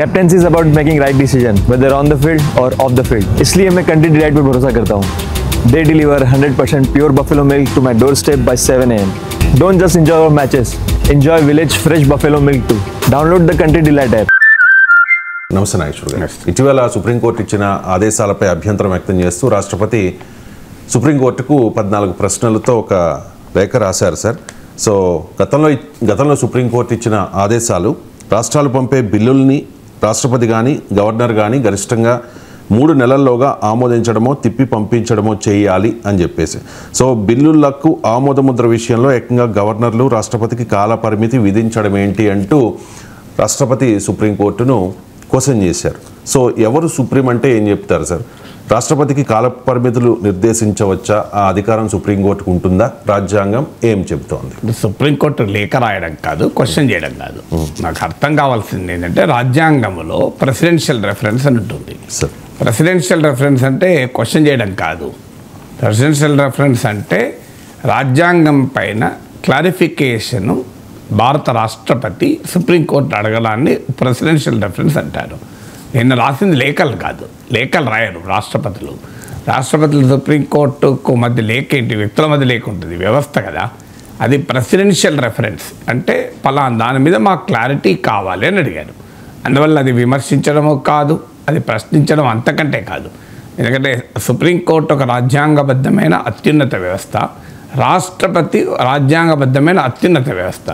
Captaincy is about making right decision whether on the field और of the field, इसलिए मैं country delight पर भरोसा करता हूँ। They deliver 100% pure buffalo milk to my doorstep by 7 AM. Don't just enjoy our matches, enjoy village fresh buffalo milk too. Download the Country Delight app. నమస్తే నాగేశ్వర్ గారు. ఇటీవల supreme court ఇచ్చిన ఆదేశాలపై అభ్యంతరం వ్యక్తం చేస్తూ రాష్ట్రపతి సుప్రీంకోర్టుకు 14 ప్రశ్నలతో ఒక లేఖ రాశారు సార్. సో గతంలో సుప్రీంకోర్టు ఇచ్చిన ఆదేశాలు రాష్ట్రాలు పంపే బిల్లుల్ని రాష్ట్రపతి కానీ గవర్నర్ కానీ గరిష్టంగా 3 నెలల్లోగా ఆమోదించడమో తిప్పి పంపించడమో చేయాలి అని చెప్పేసి. సో బిల్లులకు ఆమోదముద్ర విషయంలో ఏకంగా గవర్నర్లు రాష్ట్రపతికి కాల పరిమితి విధించడం ఏంటి అంటూ రాష్ట్రపతి సుప్రీంకోర్టును క్వశ్చన్ చేశారు. సో ఎవరు సుప్రీం అంటే ఏం చెప్తారు సార్? రాష్ట్రపతికి కాల పరిమితులు నిర్దేశించవచ్చా? ఆ అధికారం సుప్రీంకోర్టుకు ఉంటుందా? రాజ్యాంగం ఏం చెబుతోంది? సుప్రీంకోర్టు లేఖ రాయడం కాదు, క్వశ్చన్ చేయడం కాదు. నాకు అర్థం కావాల్సింది ఏంటంటే రాజ్యాంగంలో ప్రెసిడెన్షియల్ రెఫరెన్స్ అని ఉంటుంది సార్. ప్రెసిడెన్షియల్ రెఫరెన్స్ అంటే క్వశ్చన్ చేయడం కాదు. ప్రెసిడెన్షియల్ రెఫరెన్స్ అంటే రాజ్యాంగం పైన క్లారిఫికేషను భారత రాష్ట్రపతి సుప్రీంకోర్టు అడగడాన్ని ప్రెసిడెన్షియల్ రెఫరెన్స్ అంటారు. నిన్న రాసింది లేఖలు కాదు, లేఖలు రాయరు రాష్ట్రపతులు. సుప్రీంకోర్టుకు మధ్య లేఖ ఏంటి? వ్యక్తుల మధ్య లేఖ ఉంటుంది, వ్యవస్థ కదా. అది ప్రెసిడెన్షియల్ రెఫరెన్స్ అంటే పలానా దాని మీద మాకు క్లారిటీ కావాలి అని అడిగారు. అందువల్ల అది విమర్శించడమో కాదు, అది ప్రశ్నించడం అంతకంటే కాదు. ఎందుకంటే సుప్రీంకోర్టు ఒక రాజ్యాంగబద్ధమైన అత్యున్నత వ్యవస్థ, రాష్ట్రపతి రాజ్యాంగబద్ధమైన అత్యున్నత వ్యవస్థ.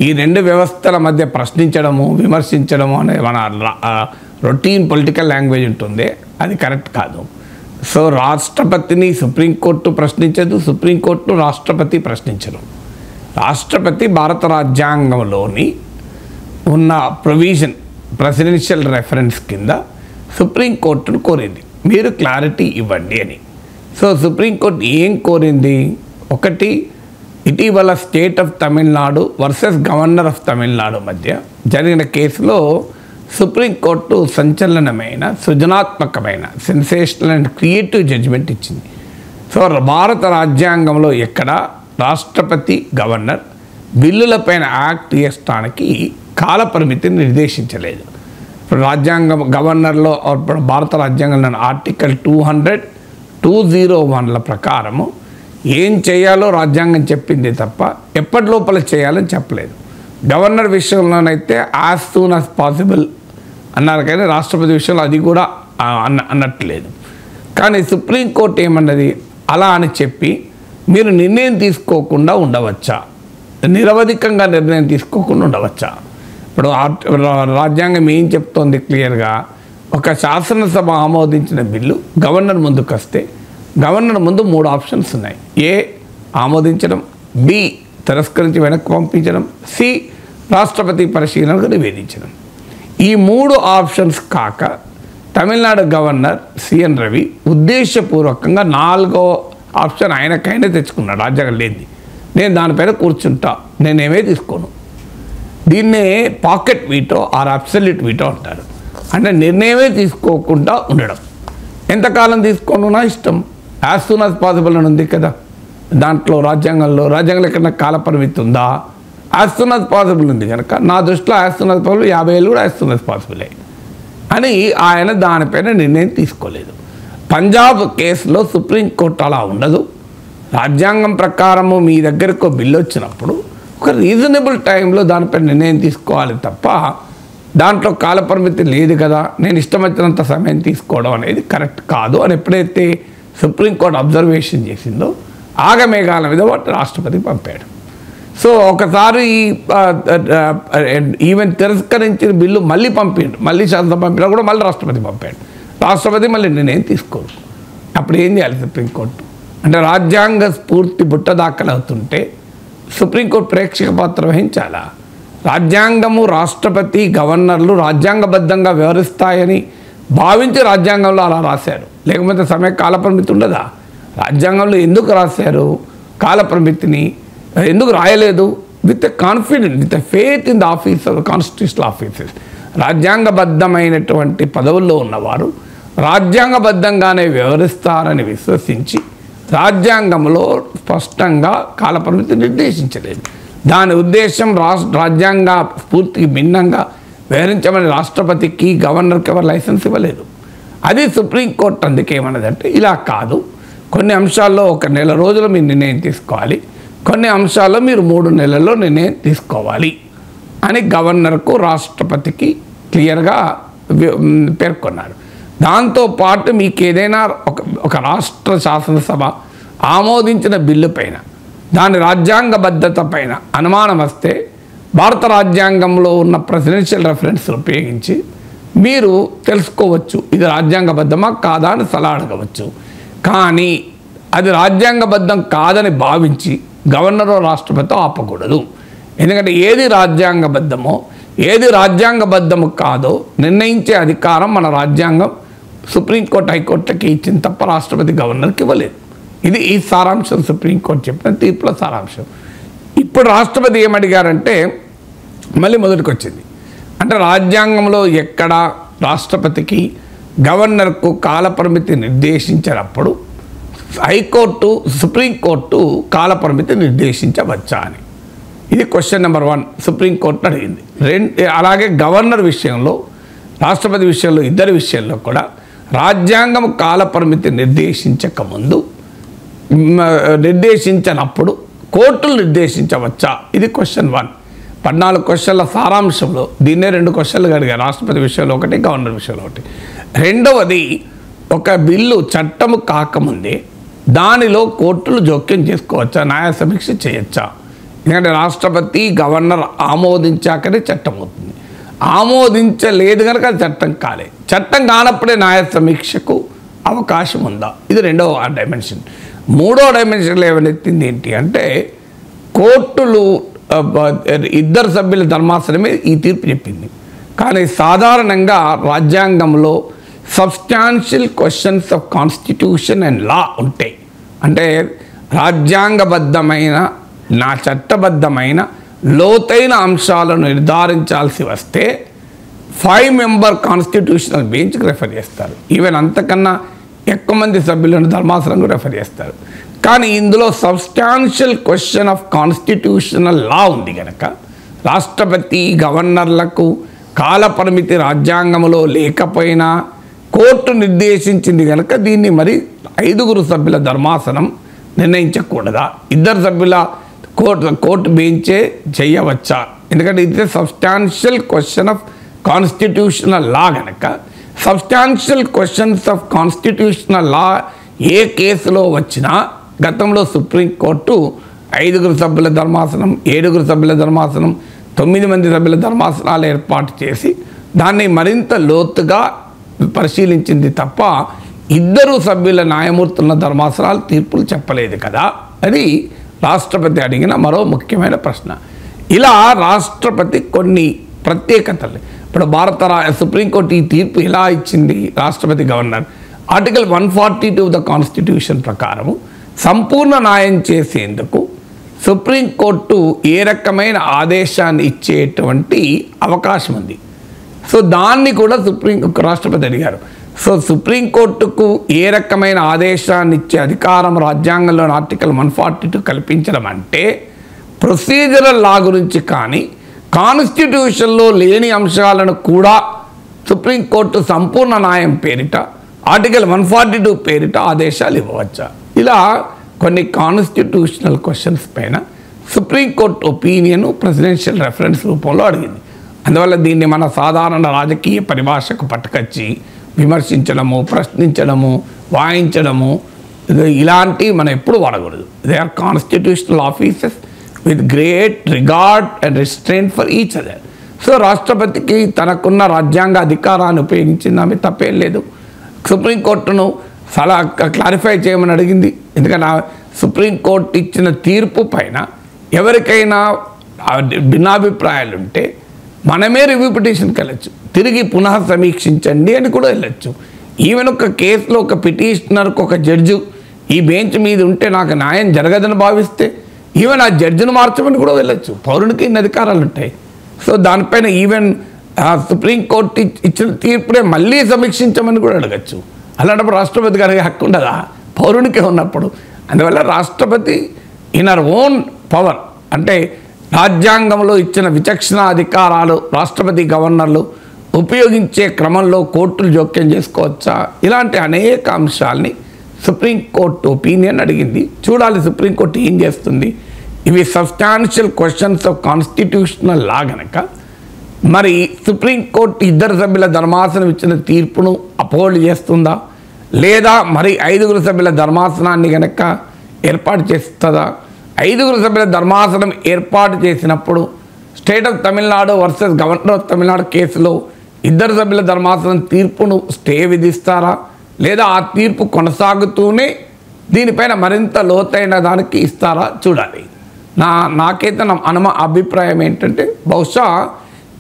ఈ 2 వ్యవస్థల మధ్య ప్రశ్నించడము విమర్శించడము అనేది మన రొటీన్ పొలిటికల్ లాంగ్వేజ్ ఉంటుంది, అది కరెక్ట్ కాదు. సో రాష్ట్రపతిని సుప్రీంకోర్టు ప్రశ్నించదు, సుప్రీంకోర్టు రాష్ట్రపతి ప్రశ్నించరు. రాష్ట్రపతి భారత రాజ్యాంగంలోని ఉన్న ప్రొవిజన్ ప్రెసిడెన్షియల్ రెఫరెన్స్ కింద సుప్రీంకోర్టును కోరింది, మీరు క్లారిటీ ఇవ్వండి అని. సో సుప్రీంకోర్టు ఏం కోరింది? ఒకటి, ఇటీవల state of Tamil Nadu versus governor of Tamil Nadu మధ్య జరిగిన కేసులో సుప్రీంకోర్టు సంచలనమైన సృజనాత్మకమైన సెన్సేషనల్ అండ్ క్రియేటివ్ జడ్జిమెంట్ ఇచ్చింది. సో భారత రాజ్యాంగంలో ఎక్కడ రాష్ట్రపతి గవర్నర్ బిల్లులపైన యాక్ట్ చేసడానికి కాలపరిమితిని నిర్దేశించలేదు. ఇప్పుడు రాజ్యాంగం గవర్నర్లో భారత రాజ్యాంగంలో ఆర్టికల్ 201 ప్రకారము ఏం చేయాలో రాజ్యాంగం చెప్పింది తప్ప ఎప్పటి లోపల చేయాలని చెప్పలేదు. గవర్నర్ విషయంలోనైతే యాజ్ సూన్ యాజ్ పాసిబుల్ అన్నారు, కానీ రాష్ట్రపతి విషయంలో అది కూడా అన్నట్లేదు. కానీ సుప్రీంకోర్టు ఏమన్నది? అలా అని చెప్పి మీరు నిర్ణయం తీసుకోకుండా ఉండవచ్చా, నిరవధికంగా నిర్ణయం తీసుకోకుండా ఉండవచ్చా? ఇప్పుడు రాజ్యాంగం ఏం చెప్తోంది క్లియర్గా? ఒక శాసనసభ ఆమోదించిన బిల్లు గవర్నర్ ముందుకు వస్తే గవర్నర్ ముందు 3 ఆప్షన్స్ ఉన్నాయి. ఏ, ఆమోదించడం, బి, తిరస్కరించి వెనక్కి పంపించడం, సి, రాష్ట్రపతి పరిశీలనకు నివేదించడం. ఈ 3 ఆప్షన్స్ కాక తమిళనాడు గవర్నర్ సిఎన్ రవి ఉద్దేశపూర్వకంగా 4వ ఆప్షన్ ఆయనకైనా తెచ్చుకున్నాడు. రాజ్యాంగం లేనిది, నేను దానిపైన కూర్చుంటా, నేనేమే తీసుకోను. దీన్నే pocket veto or absolute veto అంటారు. అంటే నిర్ణయమే తీసుకోకుండా ఉండడం. ఎంతకాలం తీసుకోను నా ఇష్టం, యాజ్ సూన్ యాజ్ పాసిబుల్ అని ఉంది కదా దాంట్లో. రాజ్యాంగంలో ఎక్కడన్నా కాలపరిమితి ఉందా? యాజ్ సూన్ యాజ్ పాసిబుల్ ఉంది కనుక నా దృష్టిలో యాజ్ సూన్ యాజ్ పాసిబుల్ 50 ఏళ్ళు కూడా యాజ్ సూన్ యాజ్ పాసిబులే అని ఆయన దానిపైన నిర్ణయం తీసుకోలేదు. పంజాబ్ కేసులో సుప్రీంకోర్టు అలా ఉండదు. రాజ్యాంగం ప్రకారము మీ దగ్గరకు బిల్లు వచ్చినప్పుడు ఒక రీజనబుల్ టైంలో దానిపై నిర్ణయం తీసుకోవాలి తప్ప దాంట్లో కాలపరిమితి లేదు కదా, నేను ఇష్టం వచ్చినంత సమయం తీసుకోవడం అనేది కరెక్ట్ కాదు అని ఎప్పుడైతే సుప్రీంకోర్టు అబ్జర్వేషన్ చేసిందో ఆగమేఘాల మీద వాటి రాష్ట్రపతికి పంపాడు. సో ఒకసారి ఈవెన్ తిరస్కరించిన బిల్లు మళ్ళీ పంపిండు, మళ్ళీ శాసనం పంపినా కూడా మళ్ళీ రాష్ట్రపతి పంపాడు. రాష్ట్రపతి మళ్ళీ నిర్ణయం తీసుకోరు. అప్పుడు ఏం చేయాలి సుప్రీంకోర్టు? అంటే రాజ్యాంగ స్ఫూర్తి బుట్ట దాఖలవుతుంటే సుప్రీంకోర్టు ప్రేక్షక పాత్ర వహించాలా? రాజ్యాంగము, రాష్ట్రపతి, గవర్నర్లు రాజ్యాంగబద్ధంగా వ్యవహరిస్తాయని భావించి రాజ్యాంగంలో అలా రాశారు. లేకపోతే సమయ కాలపరిమితి ఉండదా? రాజ్యాంగంలో ఎందుకు రాశారు కాలపరిమితిని? ఎందుకు రాయలేదు? With confidence, with faith in the office of constitutional offices. రాజ్యాంగబద్ధమైనటువంటి పదవుల్లో ఉన్నవారు రాజ్యాంగబద్ధంగానే వ్యవహరిస్తారని విశ్వసించి రాజ్యాంగంలో స్పష్టంగా కాలపరిమితి నిర్దేశించలేదు. దాని ఉద్దేశం రాజ్యాంగ స్ఫూర్తికి భిన్నంగా వివరించమని రాష్ట్రపతికి గవర్నర్కి ఎవరు లైసెన్స్ ఇవ్వలేదు. అది సుప్రీంకోర్టు అందుకేమన్నదంటే ఇలా కాదు, కొన్ని అంశాల్లో 1 నెల రోజులు మీరు నిర్ణయం తీసుకోవాలి, కొన్ని అంశాల్లో మీరు 3 నెలల్లో నిర్ణయం తీసుకోవాలి అని గవర్నర్కు రాష్ట్రపతికి క్లియర్గా పేర్కొన్నారు. దాంతోపాటు మీకు ఏదైనా ఒక రాష్ట్ర శాసనసభ ఆమోదించిన బిల్లు పైన దాని రాజ్యాంగబద్ధత పైన అనుమానం వస్తే భారత రాజ్యాంగంలో ఉన్న ప్రెసిడెన్షియల్ రెఫరెన్స్ ఉపయోగించి మీరు తెలుసుకోవచ్చు ఇది రాజ్యాంగబద్ధమా కాదా అని సలహా అడగవచ్చు. కానీ అది రాజ్యాంగబద్ధం కాదని భావించి గవర్నర్ రాష్ట్రపతి ఆపకూడదు. ఎందుకంటే ఏది రాజ్యాంగబద్ధమో ఏది రాజ్యాంగబద్ధము కాదో నిర్ణయించే అధికారం మన రాజ్యాంగం సుప్రీంకోర్టు హైకోర్టుకి ఇచ్చిన తప్ప రాష్ట్రపతి గవర్నర్కి ఇవ్వలేదు. ఇది ఈ సారాంశం సుప్రీంకోర్టు చెప్పిన తీర్పుల సారాంశం. ఇప్పుడు రాష్ట్రపతి ఏమడిగారంటే మళ్ళీ మొదటికి వచ్చింది. అంటే రాజ్యాంగంలో ఎక్కడ రాష్ట్రపతికి గవర్నర్కు కాలపరిమితి నిర్దేశించినప్పుడు హైకోర్టు సుప్రీంకోర్టు కాలపరిమితి నిర్దేశించవచ్చా అని. ఇది క్వశ్చన్ నెంబర్ 1 సుప్రీంకోర్టు అడిగింది. అలాగే గవర్నర్ విషయంలో రాష్ట్రపతి విషయంలో ఇద్దరి విషయంలో కూడా రాజ్యాంగం కాలపరిమితి నిర్దేశించినప్పుడు కోర్టులు నిర్దేశించవచ్చా, ఇది క్వశ్చన్ 1. 14 క్వశ్చన్ల సారాంశంలో దీన్నే 2 క్వశ్చన్లు అడిగారు, రాష్ట్రపతి విషయంలో 1, గవర్నర్ విషయంలో 1. రెండవది, ఒక బిల్లు చట్టము కాకముందే దానిలో కోర్టులు జోక్యం చేసుకోవచ్చా, న్యాయ సమీక్ష చేయొచ్చా? ఎందుకంటే రాష్ట్రపతి గవర్నర్ ఆమోదించాకనే చట్టం అవుతుంది, ఆమోదించలేదు కనుక అది చట్టం కాలే. చట్టం కానప్పుడే న్యాయ సమీక్షకు అవకాశం ఉందా, ఇది 2వ డైమెన్షన్. 3వ డైమెన్షన్లో ఏమనెత్తింది ఏంటి అంటే కోర్టులు 2 సభ్యుల ధర్మాసనమే ఈ తీర్పు చెప్పింది. కానీ సాధారణంగా రాజ్యాంగంలో substantial questions of constitution and law ఉంటాయి. అంటే రాజ్యాంగబద్ధమైన చట్టబద్ధమైన లోతైన అంశాలను నిర్ధారించాల్సి వస్తే 5 మెంబర్ కాన్స్టిట్యూషనల్ బెంచ్కి రెఫర్ చేస్తారు. ఈవెన్ అంతకన్నా ఎక్కువ మంది సభ్యులను ధర్మాసనంకు రెఫర్ చేస్తారు. కానీ ఇందులో substantial question of constitutional law ఉంది కనుక రాష్ట్రపతి గవర్నర్లకు కాలపరిమితి రాజ్యాంగంలో లేకపోయినా కోర్టు నిర్దేశించింది కనుక దీన్ని మరి 5 సభ్యుల ధర్మాసనం నిర్ణయించకూడదా, 2 సభ్యుల కోర్టు బెంచే చేయవచ్చా? ఎందుకంటే ఇది substantial question of constitutional law కనుక substantial questions of constitutional law ఏ కేసులో వచ్చినా గతంలో సుప్రీంకోర్టు 5 సభ్యుల ధర్మాసనం, 7 సభ్యుల ధర్మాసనం, 9 మంది సభ్యుల ధర్మాసనాలు ఏర్పాటు చేసి దాన్ని మరింత లోతుగా పరిశీలించింది తప్ప 2 సభ్యుల న్యాయమూర్తుల ధర్మాసనాలు తీర్పులు చెప్పలేదు కదా. అది రాష్ట్రపతి అడిగిన మరో ముఖ్యమైన ప్రశ్న. ఇలా రాష్ట్రపతి కొన్ని ప్రత్యేకతలు, ఇప్పుడు సుప్రీంకోర్టు ఈ తీర్పు ఎలా ఇచ్చింది రాష్ట్రపతి గవర్నర్ ఆర్టికల్ 142 ద కాన్స్టిట్యూషన్ ప్రకారము సంపూర్ణ న్యాయం చేసేందుకు సుప్రీంకోర్టు ఏ రకమైన ఆదేశాన్ని ఇచ్చేటువంటి అవకాశం ఉంది. సో దాన్ని కూడా రాష్ట్రపతి అడిగారు. సో సుప్రీంకోర్టుకు ఏ రకమైన ఆదేశాన్ని ఇచ్చే అధికారం రాజ్యాంగంలోని ఆర్టికల్ 142 కల్పించడం అంటే ప్రొసీజరల్ లా గురించి కానీ కాన్స్టిట్యూషన్లో లేని అంశాలను కూడా సుప్రీంకోర్టు సంపూర్ణ న్యాయం పేరిట ఆర్టికల్ 142 పేరిట ఆదేశాలు ఇవ్వవచ్చా? ఇలా కొన్ని కాన్స్టిట్యూషనల్ క్వశ్చన్స్ పైన సుప్రీంకోర్టు ఒపీనియన్ ప్రెసిడెన్షియల్ రెఫరెన్స్ రూపంలో అడిగింది. అందువల్ల దీన్ని మన సాధారణ రాజకీయ పరిభాషకు పట్టుకొచ్చి విమర్శించడము, ప్రశ్నించడము, వాయించడము ఇలాంటివి మనం ఎప్పుడు వాడకూడదు. They are constitutional offices with great regard and restraint for each other. So రాష్ట్రపతికి తనకున్న రాజ్యాంగ అధికారాన్ని ఉపయోగించింది తప్పేం లేదు. సుప్రీంకోర్టును క్లారిఫై చేయమని అడిగింది. ఎందుకంటే సుప్రీంకోర్టు ఇచ్చిన తీర్పు పైన ఎవరికైనా భిన్నాభిప్రాయాలు ఉంటే మనమే రివ్యూ పిటిషన్కి వెళ్ళచ్చు, తిరిగి పునః సమీక్షించండి అని కూడా వెళ్ళచ్చు. ఈవెన్ ఒక కేసులో ఒక పిటిషనర్కి ఒక జడ్జి ఈ బెంచ్ మీద ఉంటే నాకు న్యాయం జరగదని భావిస్తే ఈవెన్ ఆ జడ్జిని మార్చమని కూడా వెళ్ళచ్చు. పౌరునికి ఇన్ని అధికారాలు ఉంటాయి. సో దానిపైన ఈవెన్ సుప్రీంకోర్టు ఇచ్చిన తీర్పునే మళ్ళీ సమీక్షించమని కూడా అడగచ్చు. అలాంటప్పుడు రాష్ట్రపతి గారికి హక్కు ఉండదా పౌరునికే ఉన్నప్పుడు? అందువల్ల రాష్ట్రపతి ఇన్ అవర్ ఓన్ పవర్, అంటే రాజ్యాంగంలో ఇచ్చిన విచక్షణ అధికారాలు రాష్ట్రపతి గవర్నర్లు ఉపయోగించే క్రమంలో కోర్టులు జోక్యం చేసుకోవచ్చా? ఇలాంటి అనేక అంశాలని సుప్రీంకోర్టు ఒపీనియన్ అడిగింది. చూడాలి సుప్రీంకోర్టు ఏం చేస్తుంది. ఇవి సబ్స్టాన్షియల్ క్వశ్చన్స్ ఆఫ్ కాన్స్టిట్యూషనల్ లా గనక మరి సుప్రీంకోర్టు 2 సభ్యుల ధర్మాసనం ఇచ్చిన తీర్పును అపోహోల్డ్ చేస్తుందా, లేదా మరి 5 సభ్యుల ధర్మాసనాన్ని గనక ఏర్పాటు చేస్తుందా? 5 సభ్యుల ధర్మాసనం ఏర్పాటు చేసినప్పుడు state of Tamil Nadu versus governor of Tamil Nadu కేసులో 2 సభ్యుల ధర్మాసనం తీర్పును స్టే విధిస్తారా, లేదా ఆ తీర్పు కొనసాగుతూనే దీనిపైన మరింత లోతైన దానికి ఇస్తారా చూడాలి. నాకైతే అభిప్రాయం ఏంటంటే బహుశా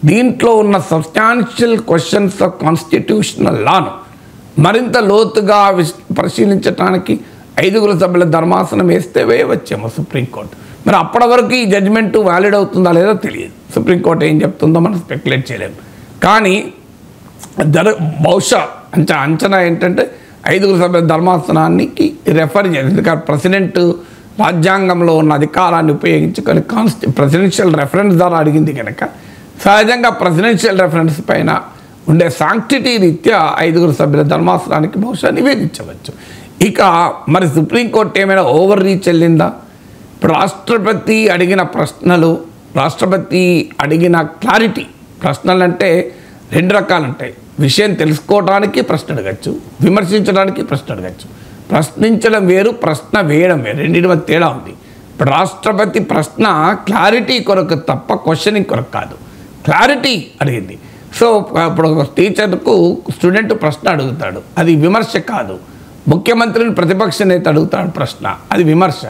దీంట్లో ఉన్న సబ్స్టాన్షియల్ క్వశ్చన్స్ ఆఫ్ కాన్స్టిట్యూషనల్ లాను మరింత లోతుగా పరిశీలించడానికి 5 సభ్యుల ధర్మాసనం వేస్తే వేయవచ్చేమో సుప్రీంకోర్టు. మరి అప్పటి వరకు ఈ జడ్జిమెంట్ వ్యాలిడ్ అవుతుందా లేదో తెలియదు. సుప్రీంకోర్టు ఏం చెప్తుందో మనం స్పెక్యులేట్ చేయలేము. కానీ బహుశా అంచనా ఏంటంటే 5 సభ్యుల ధర్మాసనానికి రెఫర్ చేయాలి. ఎందుకంటే ప్రెసిడెంట్ రాజ్యాంగంలో ఉన్న అధికారాన్ని ఉపయోగించుకొని ప్రెసిడెన్షియల్ రెఫరెన్స్ ద్వారా అడిగింది కనుక సహజంగా ప్రెసిడెన్షియల్ రెఫరెన్స్ పైన ఉండే సాంక్టిటీ రీత్యా 5 సభ్యుల ధర్మాసనానికి బహుశా నివేదించవచ్చు. ఇక మరి సుప్రీంకోర్టు ఏమైనా ఓవర్ రీచ్ వెళ్ళిందా? ఇప్పుడు రాష్ట్రపతి అడిగిన ప్రశ్నలు, రాష్ట్రపతి అడిగిన క్లారిటీ, ప్రశ్నలు అంటే 2 రకాలు ఉంటాయి. విషయం తెలుసుకోవడానికి ప్రశ్న అడగచ్చు, విమర్శించడానికి ప్రశ్న అడగచ్చు. ప్రశ్నించడం వేరు, ప్రశ్న వేయడం వేరు, రెండింటి మధ్య తేడా ఉంది. ఇప్పుడు రాష్ట్రపతి ప్రశ్న క్లారిటీ కొరకు తప్ప క్వశ్చనింగ్ కొరకు కాదు, క్లారిటీ అడిగింది. సో ఇప్పుడు ఒక టీచర్కు స్టూడెంట్ ప్రశ్న అడుగుతాడు, అది విమర్శ కాదు. ముఖ్యమంత్రిని ప్రతిపక్ష నేత అడుగుతాడు ప్రశ్న, అది విమర్శ.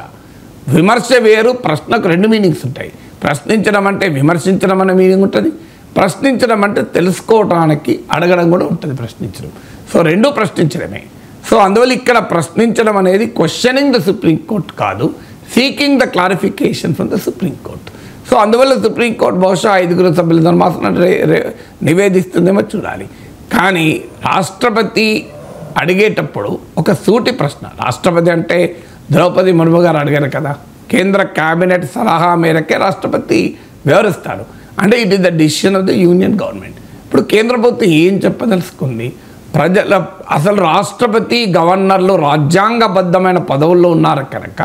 విమర్శ వేరు, ప్రశ్నకు 2 మీనింగ్స్ ఉంటాయి. ప్రశ్నించడం అంటే విమర్శించడం అనే మీనింగ్ ఉంటుంది, ప్రశ్నించడం అంటే తెలుసుకోవడానికి అడగడం కూడా ఉంటుంది ప్రశ్నించడం. సో 2 ప్రశ్నించడమే. సో అందువల్ల ఇక్కడ ప్రశ్నించడం అనేది క్వశ్చనింగ్ ద సుప్రీంకోర్టు కాదు, seeking the clarification from the supreme court. So అందువల్ల సుప్రీంకోర్టు బహుశా 5 సభ్యుల ధర్మాసనం నివేదిస్తుందేమో చూడాలి. కానీ రాష్ట్రపతి అడిగేటప్పుడు ఒక సూటి ప్రశ్న, రాష్ట్రపతి అంటే ద్రౌపది ముర్ము గారు అడిగారు కదా, కేంద్ర క్యాబినెట్ సలహా మేరకే రాష్ట్రపతి వ్యవహరిస్తాడు. అంటే it is the decision of the union government. ఇప్పుడు కేంద్ర ప్రభుత్వం ఏం చెప్పదలుచుకుంది? అసలు రాష్ట్రపతి గవర్నర్లు రాజ్యాంగబద్ధమైన పదవుల్లో ఉన్నారు కనుక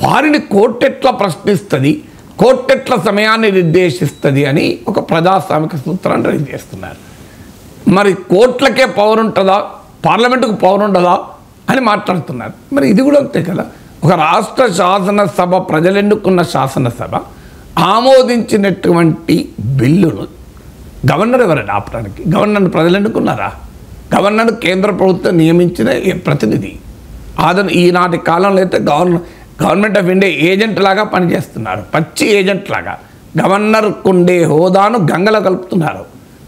వారిని కోర్టు ఎట్లా ప్రశ్నిస్తుంది, కోర్టు ఎట్లా సమయాన్ని నిర్దేశిస్తుంది అని ఒక ప్రజాస్వామిక సూత్రాన్ని రైజ్ చేస్తున్నారు. మరి కోర్టులకే పవర్ ఉంటుందా, పార్లమెంటుకు పవర్ ఉండదా అని మాట్లాడుతున్నారు. మరి ఇది కూడా అంతే కదా. ఒక రాష్ట్ర శాసనసభ, ప్రజలు ఎన్నుకున్న శాసనసభ ఆమోదించినటువంటి బిల్లును గవర్నర్ ఎవరైనా ఆపడానికి? గవర్నర్ని ప్రజలు ఎన్నుకున్నారా? గవర్నర్ కేంద్ర ప్రభుత్వం నియమించిన ప్రతినిధి. ఈనాటి కాలంలో అయితే గవర్నమెంట్ ఆఫ్ ఇండియా ఏజెంట్ లాగా పనిచేస్తున్నారు, పచ్చి ఏజెంట్ లాగా. గవర్నర్కు ఉండే హోదాను గంగలో కలుపుతున్నారు.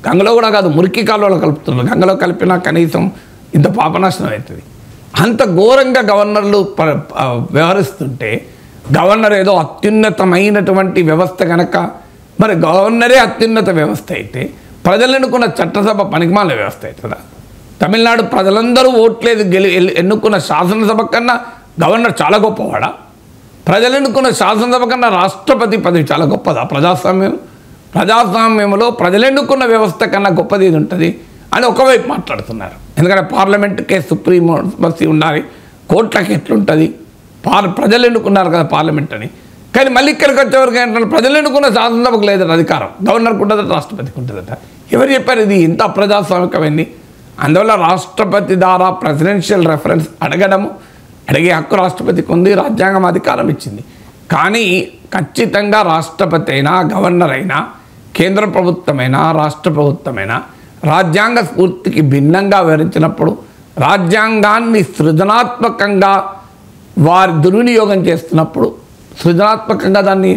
గంగలో కూడా కాదు, మురికి కాలువలో కలుపుతున్నారు. గంగలో కలిపినా కనీసం ఇంత పాపనాశనం అవుతుంది. అంత ఘోరంగా గవర్నర్లు వ్యవహరిస్తుంటే, గవర్నర్ ఏదో అత్యున్నతమైనటువంటి వ్యవస్థ కనుక, మరి గవర్నరే అత్యున్నత వ్యవస్థ అయితే ప్రజలు ఎన్నుకున్న చట్టసభ పనికిమాల వ్యవస్థ అవుతుందా? తమిళనాడు ప్రజలందరూ ఓట్లేదు ఎన్నుకున్న శాసనసభ కన్నా గవర్నర్ చాలా గొప్పవాడా? ప్రజలు ఎన్నుకున్న శాసనసభ కన్నా రాష్ట్రపతి పదవి చాలా గొప్పదా? ప్రజాస్వామ్యంలో ప్రజలు ఎన్నుకున్న వ్యవస్థ కన్నా గొప్పది ఇది ఉంటుంది అని ఒకవైపు మాట్లాడుతున్నారు. ఎందుకంటే పార్లమెంటుకే సుప్రీమసీ ఉండాలి, కోర్టులకి ఎట్లుంటుంది, ప్రజలు ఎన్నుకున్నారు కదా పార్లమెంట్ అని. కానీ మళ్ళీ ఇక్కడికి వచ్చేవరకు ఏంటంటే ప్రజలు ఎన్నుకున్న శాసనసభకు లేదట అధికారం, గవర్నర్కి ఉంటుందట, రాష్ట్రపతికి ఉంటుందట. ఎవరు చెప్పారు ఇది ఇంత అప్రజాస్వామికమైంది? అందువల్ల రాష్ట్రపతి ద్వారా ప్రెసిడెన్షియల్ రెఫరెన్స్ అడిగే హక్కు రాష్ట్రపతికి ఉంది, రాజ్యాంగం అధికారం ఇచ్చింది. కానీ ఖచ్చితంగా రాష్ట్రపతి అయినా, గవర్నర్ అయినా, కేంద్ర ప్రభుత్వమైనా, రాష్ట్ర ప్రభుత్వమైనా రాజ్యాంగ స్ఫూర్తికి భిన్నంగా వివరించినప్పుడు రాజ్యాంగాన్ని సృజనాత్మకంగా వారి దుర్వినియోగం చేస్తున్నప్పుడు సృజనాత్మకంగా దాన్ని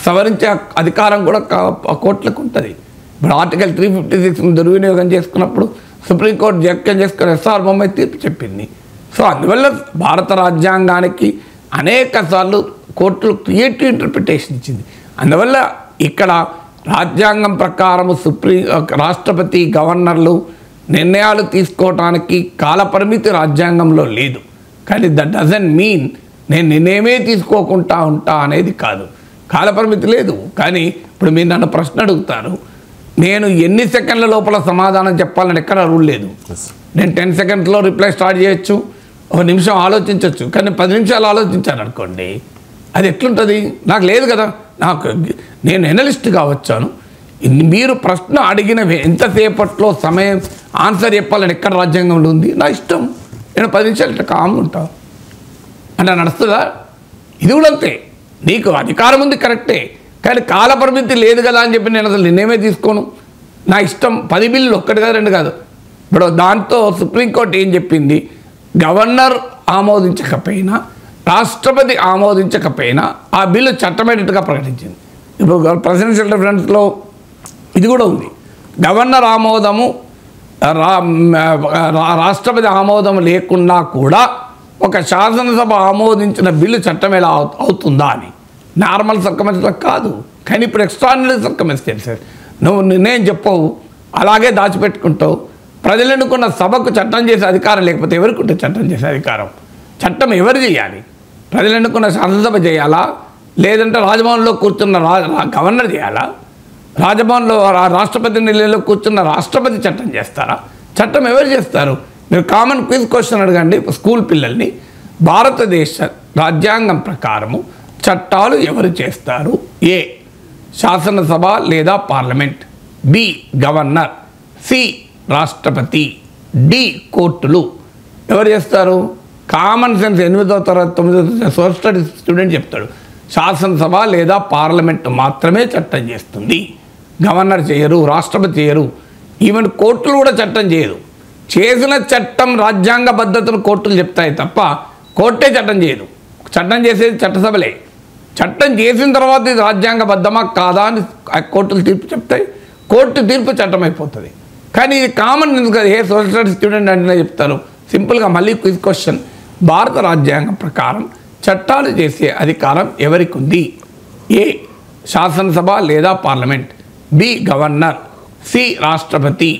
సవరించే అధికారం కూడా కోర్టులకు ఉంటుంది. ఇప్పుడు ఆర్టికల్ 356 దుర్వినియోగం చేసుకున్నప్పుడు సుప్రీంకోర్టు జోక్యం చేసుకుని ఎస్ఆర్ బొమ్మాయి తీర్పు చెప్పింది. సో అందువల్ల భారత రాజ్యాంగానికి అనేక సార్లు కోర్టులు క్రియేటివ్ ఇంటర్ప్రిటేషన్ ఇచ్చింది. అందువల్ల ఇక్కడ రాజ్యాంగం ప్రకారం రాష్ట్రపతి, గవర్నర్లు నిర్ణయాలు తీసుకోవటానికి కాలపరిమితి రాజ్యాంగంలో లేదు. కానీ దట్ డజంట్ మీన్ నేను నిర్ణయమే తీసుకోకుండా ఉంటా అనేది కాదు. కాలపరిమితి లేదు. కానీ ఇప్పుడు మీరు నన్ను ప్రశ్న అడుగుతారు, నేను ఎన్ని సెకండ్ల లోపల సమాధానం చెప్పాలని ఎక్కడ రూల్ లేదు. నేను 10 సెకండ్స్లో రిప్లై స్టార్ట్ చేయొచ్చు, 1 నిమిషం ఆలోచించవచ్చు. కానీ 10 నిమిషాలు ఆలోచించాను అనుకోండి, అది ఎట్లుంటుంది? నాకు లేదు కదా. నేను ఎనలిస్ట్గా వచ్చాను. మీరు ప్రశ్న అడిగిన ఎంతసేపట్లో సమయం ఆన్సర్ చెప్పాలని ఎక్కడ రాజ్యాంగంలో ఉంది? నా ఇష్టం, నేను 10 నిమిషాలు ఇట్లా కామ్గా ఉంటాను అంటే నడుస్తుందా? ఇది కూడా అంతే. నీకు అధికారం ఉంది కరెక్టే, కానీ కాలపరిమితి లేదు కదా అని చెప్పి నేను అసలు నిర్ణయమే తీసుకోను. నా ఇష్టం. 10 బిల్లులు, 1 కాదు 2 కాదు. ఇప్పుడు దాంతో సుప్రీంకోర్టు ఏం చెప్పింది? గవర్నర్ ఆమోదించకపోయినా, రాష్ట్రపతి ఆమోదించకపోయినా ఆ బిల్లు చట్టమేటట్టుగా ప్రకటించింది. ఇప్పుడు ప్రెసిడెన్షియల్ రిఫరెన్స్లో ఇది కూడా ఉంది. గవర్నర్ ఆమోదము, రాష్ట్రపతి ఆమోదం లేకుండా కూడా ఒక శాసనసభ ఆమోదించిన బిల్లు చట్టం ఎలా అవుతుందా అని. నార్మల్ సర్కమ్స్టెన్సెస్ కాదు, కానీ ఇప్పుడు ఎక్స్ట్రాడినరీ సర్కమ్స్టెన్సెస్. నువ్వు నిర్ణయం చెప్పవు, అలాగే దాచిపెట్టుకుంటావు. ప్రజలు ఎన్నుకున్న సభకు చట్టం చేసే అధికారం లేకపోతే ఎవరికి ఉంటుంది చట్టం చేసే అధికారం? చట్టం ఎవరు చేయాలి? ప్రజలు ఎన్నుకున్న శాసనసభ చేయాలా, లేదంటే రాజ్భవన్లో కూర్చున్న గవర్నర్ చేయాలా? రాజ్భవన్లో రాష్ట్రపతి నిలయంలో కూర్చున్న రాష్ట్రపతి చట్టం చేస్తారా? చట్టం ఎవరు చేస్తారు? మీరు కామన్ క్విజ్ క్వశ్చన్ అడగండి స్కూల్ పిల్లల్ని. భారతదేశ రాజ్యాంగం ప్రకారము చట్టాలు ఎవరు చేస్తారు? ఏ, శాసనసభ లేదా పార్లమెంట్, బి, గవర్నర్, సి, రాష్ట్రపతి, డి, కోర్టులు. ఎవరు చేస్తారు? కామన్ సెన్స్ 8వ తరగతి 9వ తరగతి సోషల్ స్టడీస్ స్టూడెంట్ చెప్తాడు, శాసనసభ లేదా పార్లమెంట్ మాత్రమే చట్టం చేస్తుంది. గవర్నర్ చేయరు, రాష్ట్రపతి చేయరు, ఈవెన్ కోర్టులు కూడా చట్టం చేయదు. చేసిన చట్టం రాజ్యాంగ పద్ధతులు కోర్టులు చెప్తాయి తప్ప కోర్టే చట్టం చేయదు. చట్టం చేసేది చట్టసభలే. చట్టం చేసిన తర్వాత ఇది రాజ్యాంగబద్ధమా కాదా అని కోర్టులు తీర్పు చెప్తాయి. కోర్టు తీర్పు చట్టం అయిపోతుంది. కానీ ఇది కామన్ కదా, ఏ సోషల్ స్టడీస్ స్టూడెంట్ అంటే చెప్తారు. సింపుల్గా మళ్ళీ క్విజ్ క్వశ్చన్. భారత రాజ్యాంగం ప్రకారం చట్టాలు చేసే అధికారం ఎవరికి ఉంది? ఏ, శాసనసభ లేదా పార్లమెంట్, బి, గవర్నర్, సి, రాష్ట్రపతి,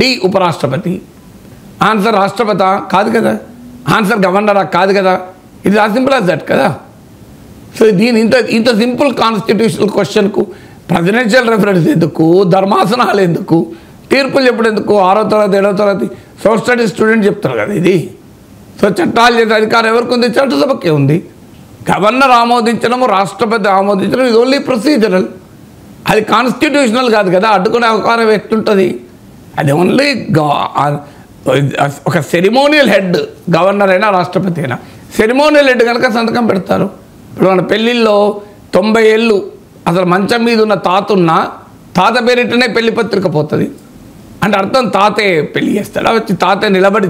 డి, ఉపరాష్ట్రపతి. ఆన్సర్ రాష్ట్రపతి కాదు కదా, ఆన్సర్ గవర్నరా కాదు కదా. ఇది ఆ సింపుల్ యాజ్ దట్ కదా. సో దీని ఇంత సింపుల్ కాన్స్టిట్యూషనల్ క్వశ్చన్కు ప్రెసిడెన్షియల్ రెఫరెన్స్ ఎందుకు, ధర్మాసనాలు ఎందుకు, తీర్పులు చెప్పడం ఎందుకు? 6వ తరగతి 7వ తరగతి సోషల్ స్టడీస్ స్టూడెంట్ చెప్తారు కదా ఇది. సో చట్టాలు చేసే అధికారం ఎవరికి ఉంది? చట్టసభకే ఉంది. గవర్నర్ ఆమోదించడము, రాష్ట్రపతి ఆమోదించడం ఇది ఓన్లీ ప్రొసీజరల్, అది కాన్స్టిట్యూషనల్ కాదు కదా. అడ్డుకునే అవకాశం ఎట్లుంటుంది? అది ఓన్లీ ఒక సెరిమోనియల్ హెడ్, గవర్నర్ అయినా రాష్ట్రపతి అయినా సెరిమోనియల్ హెడ్ కనుక సంతకం పెడతారు. ఇప్పుడు మన పెళ్ళిళ్ళలో 90 ఏళ్ళు అసలు మంచం మీద ఉన్న తాత పేరిటనే పెళ్లి పత్రిక పోతుంది అంటే అర్థం తాతే పెళ్లి చేస్తాడా? వచ్చి తాతే నిలబడి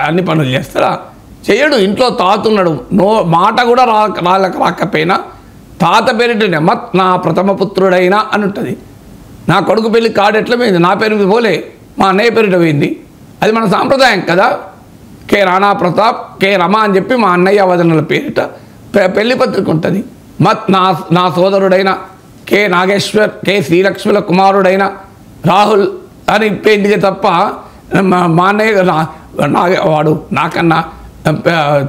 అన్ని పనులు చేస్తాడా? చేయడు. ఇంట్లో తాత ఉన్నాడు, మాట కూడా రాకపోయినా తాత పేరిటనే మత్ నా ప్రథమ పుత్రుడైనా అని ఉంటుంది. నా కొడుకు పెళ్లి కార్డు ఎట్లా పోయింది? నా పేరు మీద పోలే, మా అన్నయ్య పేరిట పోయింది. అది మన సాంప్రదాయం కదా. కె రాణా ప్రతాప్, కె రమ అని చెప్పి మా అన్నయ్య వదనల పేరిట పెళ్లి పత్రిక ఉంటుంది. మత్ నా సోదరుడైన కె నాగేశ్వర్, కె శ్రీలక్ష్మిల కుమారుడైన రాహుల్ అని పెయింటింగ్ తప్ప మా అన్నయ్య వాడు నాకన్నా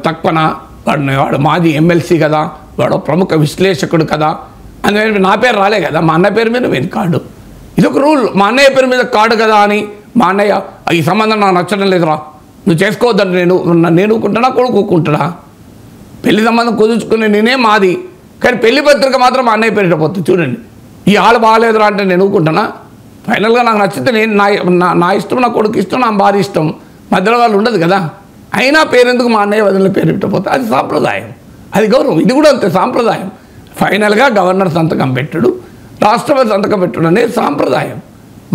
తక్కువన, వాడు మాజీ ఎమ్మెల్సీ కదా, వాడు ప్రముఖ విశ్లేషకుడు కదా అని నా పేరు రాలే కదా, మా అన్నయ్య పేరు మీద పోయింది కార్డు. ఇదొక రూల్. మా అన్నయ్య పేరు మీద కార్డు కదా అని మా అన్నయ్య ఈ సంబంధం నాకు నచ్చడం లేదురా, నువ్వు చేసుకోవద్దని నేను ఊకుంటానా, కొడుకు ఊకుంటాడా? పెళ్లి సంబంధం కుదుర్చుకునే నేనే మాది, కానీ పెళ్లి పత్రిక మాత్రం మా అన్నయ్య పేరిట పోతుంది. చూడండి, ఈ ఆలు బాగాలేదురా అంటే నేను ఊకుంటానా? ఫైనల్గా నాకు నచ్చితే నేను నా ఇష్టం, నా కొడుకు ఇష్టం, నా భార్య ఇష్టం, మధ్యలో వాళ్ళు ఉండదు కదా. అయినా పేరెందుకు మా అన్నయ్య వదిలిన పేరు పెట్టకపోతే అది సాంప్రదాయం, అది గౌరవం. ఇది కూడా అంతే సాంప్రదాయం. ఫైనల్గా గవర్నర్ సంతకం పెట్టుడు, రాష్ట్రపతి సంతకం పెట్టుడు అనేది సాంప్రదాయం.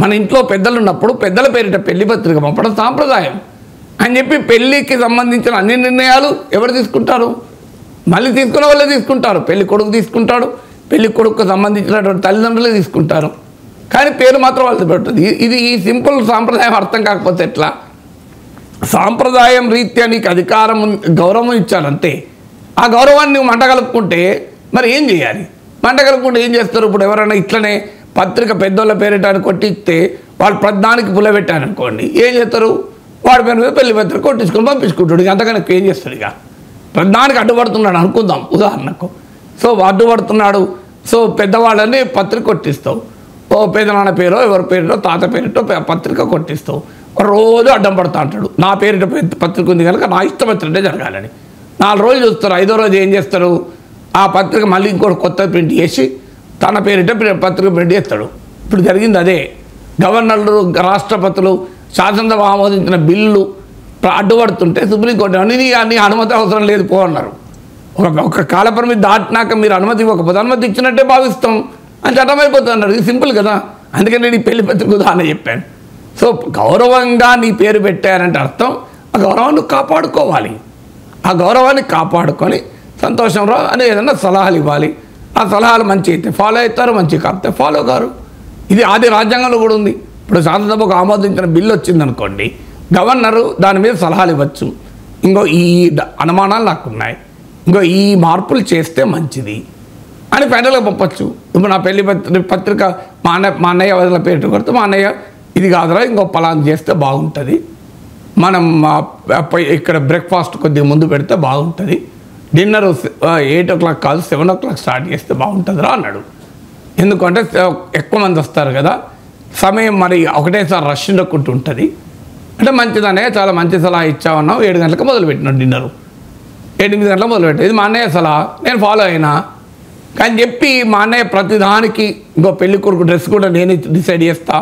మన ఇంట్లో పెద్దలు ఉన్నప్పుడు పెద్దల పేరిట పెళ్లి పత్రిక పంపడం సాంప్రదాయం అని చెప్పి పెళ్లికి సంబంధించిన అన్ని నిర్ణయాలు ఎవరు తీసుకుంటారు? మళ్ళీ తీసుకున్న వాళ్ళే తీసుకుంటారు. పెళ్లి కొడుకు తీసుకుంటాడు, పెళ్లి కొడుకు సంబంధించినటువంటి తల్లిదండ్రులే తీసుకుంటారు, కానీ పేరు మాత్రం వాళ్ళది పెట్టదు. ఇది ఈ సింపుల్ సాంప్రదాయం అర్థం కాకపోతే ఎట్లా? సాంప్రదాయం రీత్యా నీకు అధికారం గౌరవం ఇచ్చారంతే. ఆ గౌరవాన్ని నువ్వు మంట కలుపుకుంటే మరి ఏం చేయాలి? మంట కలుపుకుంటే ఏం చేస్తారు? ఇప్పుడు ఎవరైనా ఇట్లనే పత్రిక పెద్దోళ్ళ పేరిటాన్ని కొట్టిస్తే వాళ్ళు ప్రధానికి పుల్లబెట్టారనుకోండి, ఏం చేస్తారు? వాడి పేరు మీద పెళ్లి పత్రిక కొట్టించుకొని పంపించుకుంటాడు. ఇక అంతకన్నా ఏం చేస్తాడు? ఇక ప్రధానికి అడ్డుపడుతున్నాడు అనుకుందాం ఉదాహరణకు. సో అడ్డుపడుతున్నాడు, సో పెద్దవాళ్ళని పత్రిక కొట్టిస్తావు, ఓ పెదనాన్న పేరో ఎవరి పేరుతో తాత పేరుతో పత్రిక కొట్టిస్తావు, రోజు అడ్డం పడతా అంటాడు. నా పేరిట పత్రిక ఉంది కనుక నా ఇష్టం వచ్చినట్టే జరగాలని. 4 రోజులు చూస్తారు, 5వ రోజు ఏం చేస్తారు, ఆ పత్రిక మళ్ళీ ఇంకోటి కొత్త ప్రింట్ చేసి తన పేరిట పత్రిక ప్రింట్ చేస్తాడు. ఇప్పుడు జరిగింది అదే. గవర్నర్లు, రాష్ట్రపతులు శాసనసభ ఆమోదించిన బిల్లు అడ్డుపడుతుంటే సుప్రీంకోర్టు నీ అనుమతి అవసరం లేదు పో అన్నారు. ఒక కాలపరిమితి దాటినాక మీరు అనుమతి ఇవ్వకపోతే అనుమతి ఇచ్చినట్టే భావిస్తాం అని చట్టమైపోతుంది అన్నారు. ఇది సింపుల్ కదా. అందుకని నేను ఈ పెళ్లి పత్రిక ఉదాహరణ చెప్పాను. సో గౌరవంగా నీ పేరు పెట్టారంటే అర్థం ఆ గౌరవాన్ని కాపాడుకోవాలి. ఆ గౌరవాన్ని కాపాడుకొని సంతోషంలో అని ఏదైనా సలహాలు ఇవ్వాలి. ఆ సలహాలు మంచి అయితే ఫాలో అవుతారు, మంచి కాకపోతే ఫాలో కారు. ఇది ఆది రాజ్యాంగంలో కూడా ఉంది. ఇప్పుడు శాసనసభకు ఆమోదించిన బిల్లు వచ్చిందనుకోండి, గవర్నరు దాని మీద సలహాలు ఇవ్వచ్చు. ఇంకో ఈ అనుమానాలు నాకున్నాయి, ఇంకో ఈ మార్పులు చేస్తే మంచిది అని ఫైనల్గా పంపచ్చు. ఇప్పుడు నా పెళ్లి పత్రిక మా అన్నయ్య వదిన పేరు కొడితే మా అన్నయ్య ఇది కాదురా ఇంకో పలాన్ చేస్తే బాగుంటుంది, మనం ఇక్కడ బ్రేక్ఫాస్ట్ కొద్దిగా ముందు పెడితే బాగుంటుంది, డిన్నర్ 8 o'clock కాదు 7 o'clock స్టార్ట్ చేస్తే బాగుంటుందిరా అన్నాడు. ఎందుకంటే ఎక్కువ మంది వస్తారు కదా, సమయం మరి ఒకటేసారి రష్ ఉండకుంటూ ఉంటుంది అంటే మంచిదనే. చాలా మంచి సలహా ఇచ్చామన్నావు. 7 గంటలకు మొదలుపెట్టినాడు డిన్నరు, 8 గంటలకు మొదలుపెట్టాడు. ఇది మా అన్నయ్య సలహా, నేను ఫాలో అయినా. కానీ చెప్పి మా అన్నయ్య ప్రతిదానికి ఇంకో పెళ్లి కొడుకు డ్రెస్ కూడా నేనే డిసైడ్ చేస్తా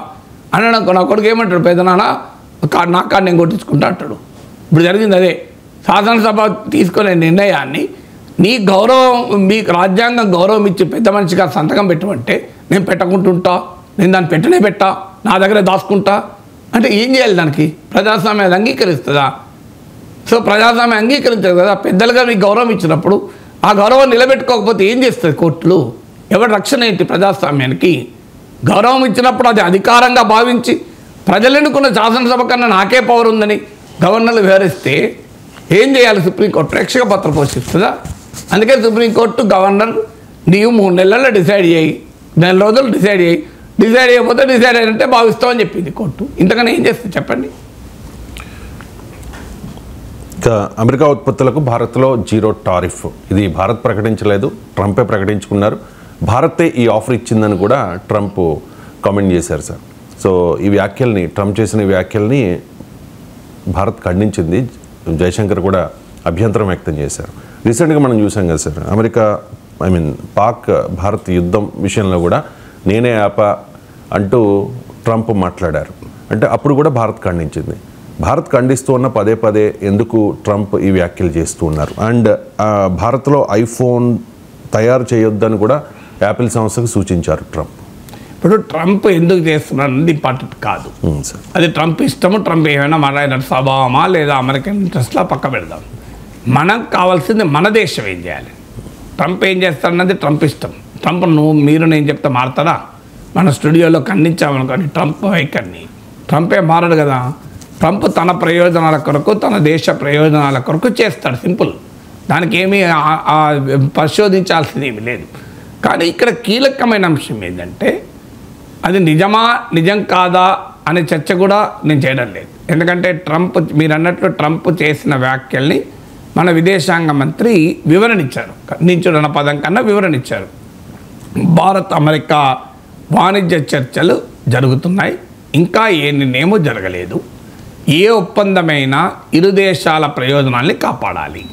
అన్నాడు. నా కొడుకు ఏమంటాడు, పెద్దనాన్న నా కాడ నేను కొట్టించుకుంటా అంటాడు. ఇప్పుడు జరిగింది అదే. శాసనసభ తీసుకునే నిర్ణయాన్ని నీ గౌరవం, మీకు రాజ్యాంగం గౌరవం ఇచ్చి పెద్ద మనిషిగా సంతకం పెట్టమంటే నేను పెట్టకుంటుంటా, నేను దాన్ని పెట్టా, నా దగ్గర దాచుకుంటా అంటే ఏం చేయాలి? దానికి ప్రజాస్వామ్యం అంగీకరిస్తుందా? సో ప్రజాస్వామ్యం అంగీకరించదు కదా. పెద్దలుగా మీకు గౌరవం ఇచ్చినప్పుడు ఆ గౌరవం నిలబెట్టుకోకపోతే ఏం చేస్తుంది కోర్టులు? ఎవరి రక్షణ ఏంటి ప్రజాస్వామ్యానికి? గౌరవం ఇచ్చినప్పుడు అది అధికారంగా భావించి ప్రజలు ఎన్నుకున్న శాసనసభ కన్నా నాకే పవర్ ఉందని గవర్నర్లు వివరిస్తే ఏం చేయాలి? సుప్రీంకోర్టు ప్రేక్షక పాత్ర పోషిస్తుందా? అందుకే సుప్రీంకోర్టు గవర్నర్ నీవు 3 నెలల్లో డిసైడ్ చేయి, 4 రోజులు డిసైడ్ చేయకపోతే డిసైడ్ అయినంటే భావిస్తామని చెప్పింది కోర్టు. ఇంతకన్నా ఏం చేస్తుంది చెప్పండి? ఇక అమెరికా ఉత్పత్తులకు భారత్లో 0 టారిఫ్, ఇది భారత్ ప్రకటించలేదు, ట్రంపే ప్రకటించుకున్నారు. భారతే ఈ ఆఫర్ ఇచ్చిందని కూడా ట్రంప్ కామెంట్ చేశారు సార్. సో ఈ వ్యాఖ్యల్ని, ట్రంప్ చేసిన వ్యాఖ్యల్ని భారత్ ఖండించింది. జయశంకర్ కూడా అభ్యంతరం వ్యక్తం చేశారు. రీసెంట్గా మనం చూసాం కదా సార్, అమెరికా పాక్ భారత్ యుద్ధం విషయంలో కూడా నేనే ఆపా అంటూ ట్రంప్ మాట్లాడారు. అంటే అప్పుడు కూడా భారత్ ఖండించింది. భారత్ ఖండిస్తూ ఉన్న పదే ఎందుకు ట్రంప్ ఈ వ్యాఖ్యలు చేస్తూ ఉన్నారు? అండ్ భారత్లో ఐఫోన్ తయారు చేయొద్దని కూడా యాపిల్ సంస్థకు సూచించారు ట్రంప్. ఇప్పుడు ట్రంప్ ఎందుకు చేస్తున్నారు అన్నది ఇంపార్టెంట్ కాదు సార్. అది ట్రంప్ ఇష్టము. ట్రంప్ ఏమైనా మన స్వభావమా లేదా అమెరికన్ ఇంట్రెస్ట్లా పక్క పెడదాం. మనకు కావాల్సింది మన దేశం ఏం చేయాలి. ట్రంప్ ఏం చేస్తాడన్నది ట్రంప్ ఇష్టం. ట్రంప్ మీరు నేను చెప్తే మారుతారా? మన స్టూడియోలో ఖండించామనుకోండి ట్రంప్ వైఖరిని, ట్రంపే మారడు కదా. ట్రంప్ తన ప్రయోజనాల కొరకు, తన దేశ ప్రయోజనాల కొరకు చేస్తాడు, సింపుల్. దానికి ఏమీ పరిశోధించాల్సింది ఏమీ లేదు. కానీ ఇక్కడ కీలకమైన అంశం ఏంటంటే అది నిజం కాదా అనే చర్చ కూడా నేను చేయడం లేదు. ఎందుకంటే ట్రంప్, మీరు అన్నట్లు ట్రంప్ చేసిన వ్యాఖ్యల్ని మన విదేశాంగ మంత్రి వివరణించారు. ఖండించుడన్న పదం కన్నా వివరణించారు. భారత్ అమెరికా వాణిజ్య చర్చలు జరుగుతున్నాయి, ఇంకా ఏ నిర్ణయమూ జరగలేదు. ఏ ఒప్పందమైనా ఇరు దేశాల ప్రయోజనాల్ని కాపాడాలి,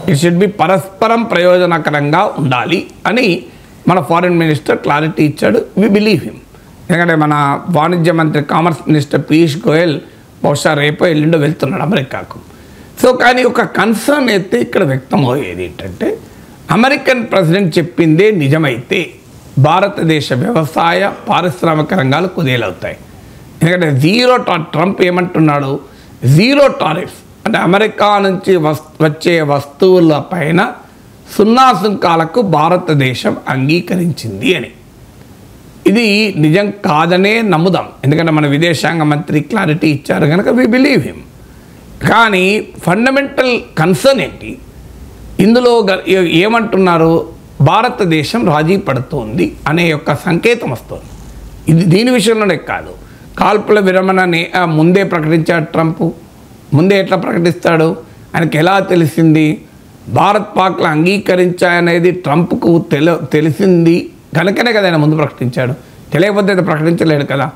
ఇట్ షుడ్ బి పరస్పరం ప్రయోజనకరంగా ఉండాలి అని మన ఫారిన్ మినిస్టర్ క్లారిటీ ఇచ్చాడు. We believe him. ఎందుకంటే మన వాణిజ్య మంత్రి, కామర్స్ మినిస్టర్ పీయూష్ గోయల్ బహుశా రేపో ఎల్లుండో వెళ్తున్నాడు అమెరికాకు. సో కానీ ఒక కన్సర్న్ అయితే ఇక్కడ వ్యక్తమయ్యేది ఏంటంటే అమెరికన్ ప్రెసిడెంట్ చెప్పిందే నిజమైతే భారతదేశ వ్యవసాయ పారిశ్రామిక రంగాలు కుదేలవుతాయి. ఎందుకంటే ట్రంప్ ఏమంటున్నాడు, 0 టారిఫ్ అంటే అమెరికా నుంచి వచ్చే వస్తువుల పైన 0 సుంకాలకు భారతదేశం అంగీకరించింది అని. ఇది నిజం కాదనే నమ్ముదాం, ఎందుకంటే మన విదేశాంగ మంత్రి క్లారిటీ ఇచ్చారు కనుక వి బిలీవ్ హిమ్. కానీ ఫండమెంటల్ కన్సర్న్ ఏంటి ఇందులో? ఏమంటున్నారు? భారతదేశం రాజీ పడుతోంది అనే యొక్క సంకేతం వస్తుంది. ఇది దీని విషయంలోనే కాదు, కాల్పుల విరమణని ముందే ప్రకటించాడు ట్రంప్. ముందే ఎట్లా ప్రకటిస్తాడు? ఆయనకి ఎలా తెలిసింది? భారత్ పాక్లు అంగీకరించాయనేది ట్రంప్కు తెలిసింది కనుకనే కదా ఆయన ముందు ప్రకటించాడు. తెలియకపోతే అయితే ప్రకటించలేడు కదా.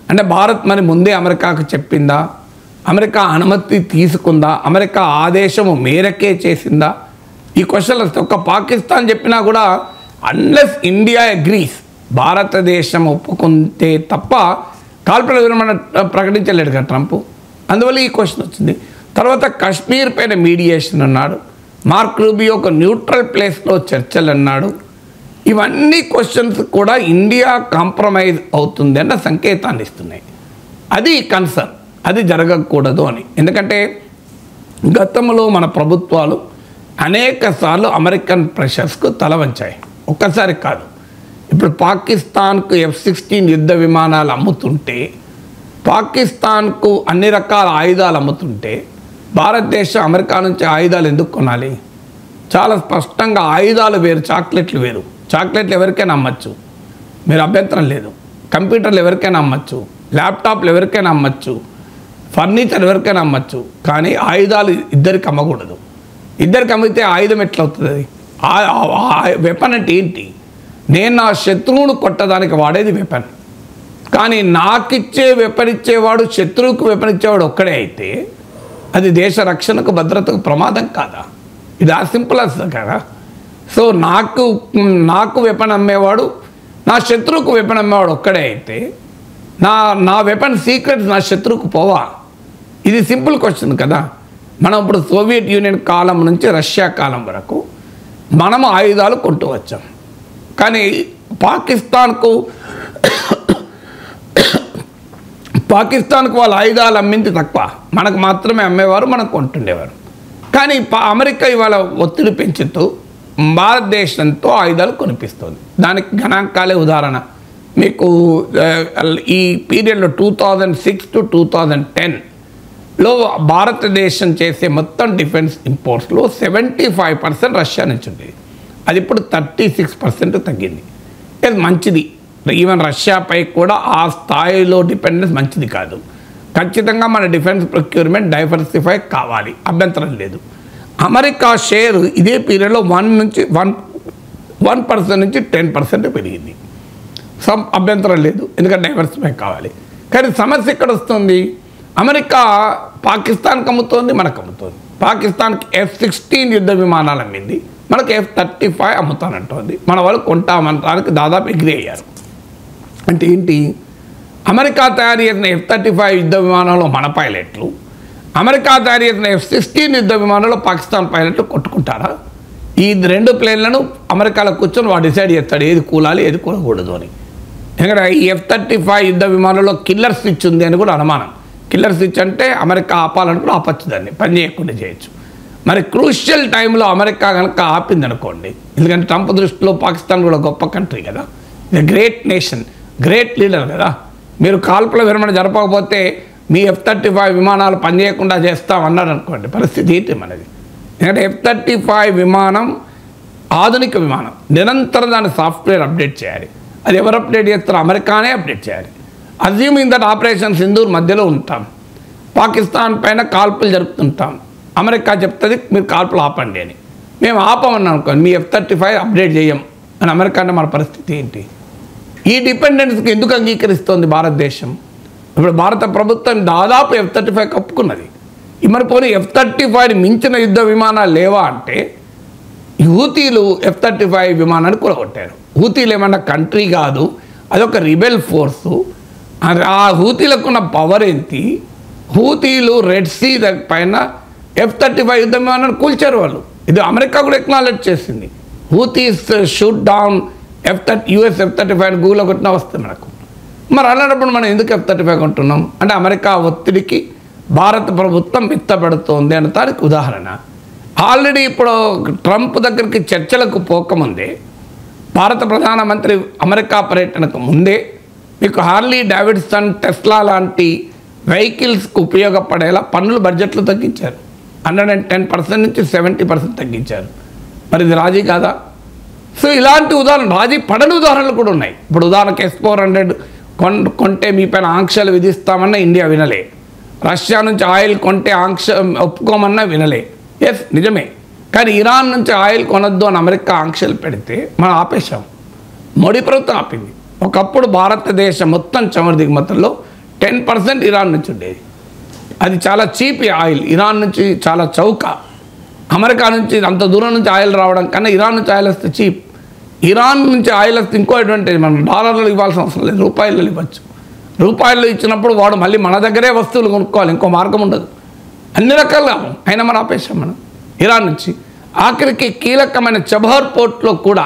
అంటే భారత్ మరి ముందే అమెరికాకు చెప్పిందా, అమెరికా అనుమతి తీసుకుందా, అమెరికా ఆదేశము మేరకే చేసిందా? ఈ క్వశ్చన్లు వస్తాయి. ఒక్క పాకిస్తాన్ చెప్పినా కూడా అన్లెస్ ఇండియా అగ్రీస్, భారతదేశం ఒప్పుకుంటే తప్ప కాల్పుల విరమణ ప్రకటించలేడు కదా ట్రంప్. అందువల్ల ఈ క్వశ్చన్ వచ్చింది. తర్వాత కశ్మీర్ పైన మీడియేషన్ అన్నాడు. మార్క్ రూబియో ఒక న్యూట్రల్ ప్లేస్లో చర్చలు అన్నాడు. ఇవన్నీ క్వశ్చన్స్ కూడా ఇండియా కాంప్రమైజ్ అవుతుంది అన్న సంకేతాన్ని ఇస్తున్నాయి. అది కన్సర్న్, అది జరగకూడదు అని. ఎందుకంటే గతంలో మన ప్రభుత్వాలు అనేక సార్లు అమెరికన్ ప్రెషర్స్కు తల వంచాయి. ఒక్కసారి కాదు. ఇప్పుడు పాకిస్తాన్కు F-16 యుద్ధ విమానాలు అమ్ముతుంటే, పాకిస్తాన్కు అన్ని రకాల ఆయుధాలు అమ్ముతుంటే భారతదేశం అమెరికా నుంచి ఆయుధాలు ఎందుకు కొనాలి? చాలా స్పష్టంగా ఆయుధాలు వేరు, చాక్లెట్లు వేరు. చాక్లెట్లు ఎవరికైనా అమ్మచ్చు, మీరు అభ్యంతరం లేదు. కంప్యూటర్లు ఎవరికైనా అమ్మచ్చు, ల్యాప్టాప్లు ఎవరికైనా అమ్మచ్చు, ఫర్నిచర్ ఎవరికైనా అమ్మచ్చు. కానీ ఆయుధాలు ఇద్దరికి అమ్మకూడదు. ఇద్దరికి అమ్మితే ఆయుధం ఎట్లవుతుంది? వెపన్ అంటే ఏంటి? నేను నా శత్రువును కొట్టడానికి వాడేది వెపన్. కానీ నాకిచ్చే వెపన్ ఇచ్చేవాడు, శత్రువుకు వెపన్ ఇచ్చేవాడు ఒక్కడే అయితే అది దేశ రక్షణకు భద్రతకు ప్రమాదం కాదా? ఇది ఆ సింపుల్ అస్ కదా. సో నాకు వెపన్ అమ్మేవాడు, నా శత్రువుకు వెపన్ అమ్మేవాడు ఒక్కడే అయితే నా వెపన్ సీక్రెట్స్ నా శత్రువుకు పోవా? ఇది సింపుల్ క్వశ్చన్ కదా. మనం ఇప్పుడు సోవియట్ యూనియన్ కాలం నుంచి రష్యా కాలం వరకు మనము ఆయుధాలు కొంటూ వచ్చాం. కానీ పాకిస్తాన్కు వాళ్ళు ఆయుధాలు అమ్మింది తక్కువ, మనకు మాత్రమే అమ్మేవారు, మనకు కొంటుండేవారు. కానీ అమెరికా ఇవాళ ఒత్తిడి పెంచుతూ భారతదేశంతో ఆయుధాలు కొనిపిస్తుంది. దానికి గణాంకాలే ఉదాహరణ. మీకు ఈ పీరియడ్లో 2006 to 2010లో భారతదేశం చేసే మొత్తం డిఫెన్స్ ఇంపోర్ట్స్లో 75% రష్యా నుంచి ఉండేది. అది ఇప్పుడు 36% తగ్గింది. ఇది మంచిది. ఈవెన్ రష్యాపై కూడా ఆ స్థాయిలో డిపెండెన్స్ మంచిది కాదు. ఖచ్చితంగా మన డిఫెన్స్ ప్రొక్యూర్మెంట్ డైవర్సిఫై కావాలి, అభ్యంతరం లేదు. అమెరికా షేర్ ఇదే పీరియడ్లో 1% నుంచి 10% పెరిగింది. అభ్యంతరం లేదు, ఎందుకంటే డైవర్సిఫై కావాలి. కానీ సమస్య ఎక్కడ వస్తుంది? అమెరికా పాకిస్తాన్కి అమ్ముతోంది, మనకు అమ్ముతోంది. పాకిస్తాన్కి F-16 యుద్ధ విమానాలు అమ్మింది, మనకు F-35 అమ్ముతానంటోంది. మన వాళ్ళు కొంటామనడానికి దాదాపు ఎగ్రీ అయ్యారు. అంటే ఏంటి? అమెరికా తయారు చేసిన F-35 యుద్ధ విమానంలో మన పైలట్లు, అమెరికా తయారు చేసిన F-16 యుద్ధ విమానంలో పాకిస్తాన్ పైలట్లు కొట్టుకుంటారా? ఈ రెండు ప్లేన్లను అమెరికాలో కూర్చొని వాడు డిసైడ్ చేస్తాడు ఏది కూలాలి ఏది కూలకూడదు అని. ఎందుకంటే ఈ F-35 యుద్ధ విమానంలో కిల్లర్ స్విచ్ ఉంది అని కూడా అనుమానం. కిల్లర్ స్విచ్ అంటే అమెరికా ఆపాలని కూడా ఆపచ్చు, దాన్ని పని చేయకుండా చేయొచ్చు. మరి క్రూషియల్ టైంలో అమెరికా కనుక ఆపింది అనుకోండి, ఎందుకంటే ట్రంప్ దృష్టిలో పాకిస్తాన్ కూడా గొప్ప కంట్రీ కదా, ఇది గ్రేట్ నేషన్, గ్రేట్ లీడర్ కదా. మీరు కాల్పుల విరమణ జరపకపోతే మీ F-35 విమానాలు పనిచేయకుండా చేస్తామన్నాడు అనుకోండి, పరిస్థితి ఏంటి మనది? ఎందుకంటే F-35 విమానం ఆధునిక విమానం, నిరంతరం దాని సాఫ్ట్వేర్ అప్డేట్ చేయాలి. అది ఎవరు అప్డేట్ చేస్తారో అమెరికానే అప్డేట్ చేయాలి. అజ్యూమింగ్ దట్ ఆపరేషన్ సింధూర్ మధ్యలో ఉంటాం, పాకిస్తాన్ పైన కాల్పులు జరుపుతుంటాం, అమెరికా చెప్తుంది మీరు కాల్పులు ఆపండి అని. మేము ఆపమన్నాం అనుకోండి, మీ F-35 అప్డేట్ చేయం అని అమెరికా అంటే మన పరిస్థితి ఏంటి? ఈ డిపెండెన్స్కి ఎందుకు అంగీకరిస్తోంది భారతదేశం? ఇప్పుడు భారత ప్రభుత్వం దాదాపు F-35 కప్పుకున్నది. మరి పోనీ F-35 మించిన యుద్ధ విమానాలు లేవా అంటే హూతీలు F-35 విమానాన్ని కూలగొట్టారు. హూతీలు ఏమన్నా కంట్రీ కాదు, అదొక రిబెల్ ఫోర్సు. ఆ హూతీలకున్న పవర్ ఏంటి? హూతీలు రెడ్ సీ పైన F-35 యుద్ధ విమానాన్ని కూల్చారు వాళ్ళు. ఇది అమెరికా కూడా ఎక్నాలెడ్జ్ చేసింది. హూతీస్ షూట్ డౌన్ US F-35 గూగుల్లో కొట్టినా వస్తుంది మనకు. మరి అలాంటప్పుడు మనం ఎందుకు F-35 కొంటున్నాం అంటే అమెరికా ఒత్తిడికి భారత ప్రభుత్వం మెత్తబడుతోంది అన్న దానికి ఉదాహరణ. ఆల్రెడీ ఇప్పుడు ట్రంప్ దగ్గరికి చర్చలకు పోకముందే, భారత ప్రధానమంత్రి అమెరికా పర్యటనకు ముందే మీకు హార్లీ డేవిడ్సన్, టెస్లా లాంటి వెహికల్స్కు ఉపయోగపడేలా పన్నులు బడ్జెట్లు తగ్గించారు. 110% నుంచి 70% తగ్గించారు. మరి ఇది రాజీ కాదా? సో ఇలాంటి ఉదాహరణ, రాజీ పడని ఉదాహరణలు కూడా ఉన్నాయి. ఇప్పుడు ఉదాహరణకు S-400 కొంటే మీ పైన ఆంక్షలు విధిస్తామన్నా ఇండియా వినలే. రష్యా నుంచి ఆయిల్ కొంటే ఒప్పుకోమన్నా వినలే. ఎస్ నిజమే. కానీ ఇరాన్ నుంచి ఆయిల్ కొనొద్దు అని అమెరికా ఆంక్షలు పెడితే మనం ఆపేశాం. మోడీ ప్రభుత్వం ఆపింది. ఒకప్పుడు భారతదేశం మొత్తం చమురు దిగుమతుల్లో 10% ఇరాన్ నుంచి ఉండేది. అది చాలా చీప్ ఆయిల్. ఇరాన్ నుంచి చాలా చౌక. అమెరికా నుంచి అంత దూరం నుంచి ఆయిల్ రావడం కన్నా ఇరాన్ నుంచి ఆయిల్ వస్తే చీప్. ఇరాన్ నుంచి ఆయిల్ వస్తే ఇంకో అడ్వాంటేజ్, మనం డాలర్లు ఇవ్వాల్సిన అవసరం లేదు, రూపాయలు ఇవ్వచ్చు. రూపాయలు ఇచ్చినప్పుడు వాడు మళ్ళీ మన దగ్గరే వస్తువులు కొనుక్కోవాలి, ఇంకో మార్గం ఉండదు. అన్ని రకాలుగా అయినా మనం ఆపేసాం మనం ఇరాన్ నుంచి. ఆఖరికి కీలకమైన చబహర్ పోర్ట్లో కూడా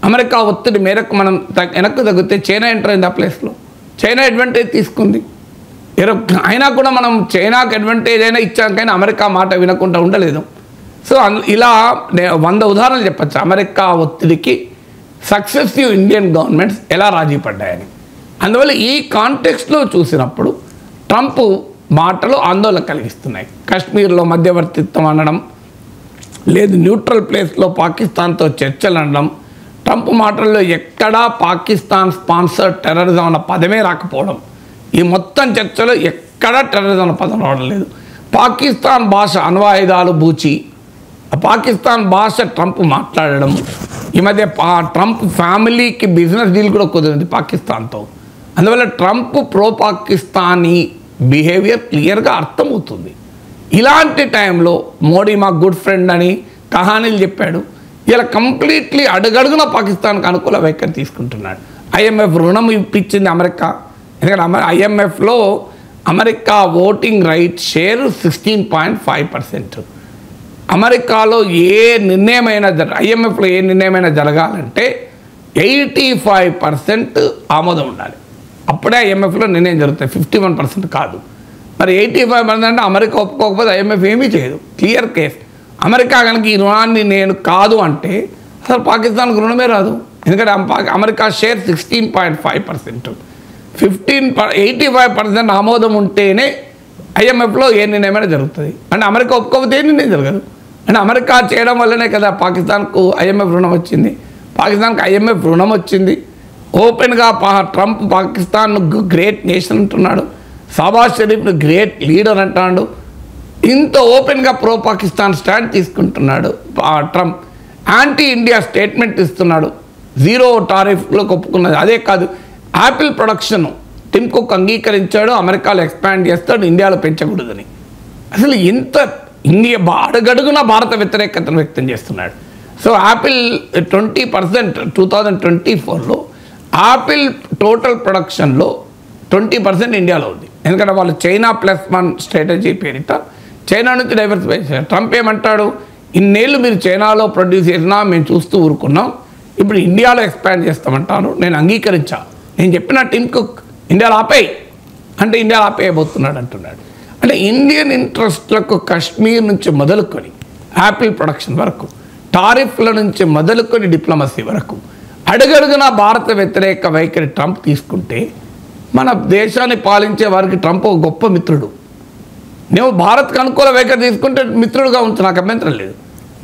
అమెరికా ఒత్తిడి మేరకు మనం వెనక్కి తగ్గితే చైనా ఎంటర్ అయింది ఆ ప్లేస్లో. చైనా అడ్వాంటేజ్ తీసుకుంది. అయినా కూడా మనం చైనాకి అడ్వాంటేజ్ అయినా ఇచ్చాకైనా అమెరికా మాట వినకుండా ఉండలేదు. సో ఇలా 100 ఉదాహరణలు చెప్పచ్చు అమెరికా ఒత్తిడికి సక్సెసివ్ ఇండియన్ గవర్నమెంట్స్ ఎలా రాజీ పడ్డాయని. అందువల్ల ఈ కాంటెక్స్ట్లో చూసినప్పుడు ట్రంప్ మాటలు ఆందోళన కలిగిస్తున్నాయి. కాశ్మీర్లో మధ్యవర్తిత్వం అనడం, లేదు న్యూట్రల్ ప్లేస్లో పాకిస్తాన్తో చర్చలు అనడం, ట్రంప్ మాటల్లో ఎక్కడా పాకిస్తాన్ స్పాన్సర్డ్ టెర్రరిజం అన్న పదమే రాకపోవడం, ఈ మొత్తం చర్చలో ఎక్కడా టెర్రరిజం అన్న పదం రావడం లేదు. పాకిస్తాన్ భాష అణ్వాయుధాలు బూచి, పాకిస్తాన్ భాష ట్రంప్ మాట్లాడడం. ఈ మధ్య ట్రంప్ ఫ్యామిలీకి బిజినెస్ డీల్ కూడా కుదిరింది పాకిస్తాన్తో. అందువల్ల ట్రంప్ ప్రో పాకిస్తానీ బిహేవియర్ క్లియర్గా అర్థమవుతుంది. ఇలాంటి టైంలో మోడీ మా గుడ్ ఫ్రెండ్ అని కహానీలు చెప్పాడు. ఇలా కంప్లీట్లీ అడుగడుగున పాకిస్తాన్కి అనుకూల వైఖరి తీసుకుంటున్నాడు. IMF రుణం ఇప్పించింది అమెరికా. ఎందుకంటే IMFలో అమెరికా ఓటింగ్ రైట్ షేర్ 16.5%. అమెరికాలో ఏ నిర్ణయమైనా IMFలో ఏ నిర్ణయమైనా జరగాలంటే 85% ఆమోదం ఉండాలి. అప్పుడే IMFలో నిర్ణయం జరుగుతాయి, 51% కాదు. మరి 85% అంటే అమెరికా ఒప్పుకోకపోతే IMF ఏమీ చేయదు. Clear case. అమెరికా కనుక ఈ రుణాన్ని నేను కాదు అంటే అసలు పాకిస్తాన్కి రుణమే రాదు. ఎందుకంటే అమెరికా షేర్ 16.5%. 85% ఆమోదం ఉంటేనే IMFలో ఏ నిర్ణయమైనా జరుగుతుంది. అంటే అమెరికా ఒప్పుకోకపోతే ఏ నిర్ణయం జరగదు. అంటే అమెరికా చేయడం వల్లనే కదా పాకిస్తాన్కు IMF రుణం వచ్చింది. పాకిస్తాన్కి IMF రుణం వచ్చింది. ఓపెన్గా ట్రంప్ పాకిస్తాన్ గ్రేట్ నేషన్ అంటున్నాడు, షాబాజ్ షరీఫ్ను గ్రేట్ లీడర్ అంటాడు. ఇంత ఓపెన్గా ప్రో పాకిస్తాన్ స్టాండ్ తీసుకుంటున్నాడు ట్రంప్. యాంటీ ఇండియా స్టేట్మెంట్ ఇస్తున్నాడు. 0 టారిఫ్లో ఒప్పుకున్నది. అదే కాదు, యాపిల్ ప్రొడక్షన్ టిమ్ కుక్ అంగీకరించాడు, అమెరికాలో ఎక్స్పాండ్ చేస్తాడు, ఇండియాలో పెంచకూడదని. అసలు ఇంత ఇండియా అడుగడుగున భారత వ్యతిరేకతను వ్యక్తం చేస్తున్నాడు. సో యాపిల్ 20% 2024లో యాపిల్ టోటల్ ప్రొడక్షన్లో 20% ఇండియాలో ఉంది. ఎందుకంటే వాళ్ళు చైనా +1 స్ట్రాటజీ పేరిట చైనా నుంచి డైవర్సిఫై చేశారు. ట్రంప్ ఏమంటాడు, ఇన్నేళ్ళు మీరు చైనాలో ప్రొడ్యూస్ చేసినా మేము చూస్తూ ఊరుకున్నాం, ఇప్పుడు ఇండియాలో ఎక్స్పాండ్ చేస్తామంటారు, నేను అంగీకరించా, నేను చెప్పిన టిమ్ కుక్ ఇండియాలో ఆపేయి అంటే ఇండియాలో ఆపేయబోతున్నాడు అంటున్నాడు. అంటే ఇండియన్ ఇంట్రెస్ట్లకు కాశ్మీర్ నుంచి మొదలుకొని యాపిల్ ప్రొడక్షన్ వరకు, టారిఫ్ల నుంచి మొదలుకొని డిప్లొమసీ వరకు అడుగడుగున భారత వ్యతిరేక వైఖరి ట్రంప్ తీసుకుంటే మన దేశాన్ని పాలించే వారికి ట్రంప్ ఒక గొప్ప మిత్రుడు. నువ్వు భారత్కు అనుకూల వైఖరి తీసుకుంటే మిత్రుడుగా ఉంచు, నాకు అభ్యంతరం లేదు.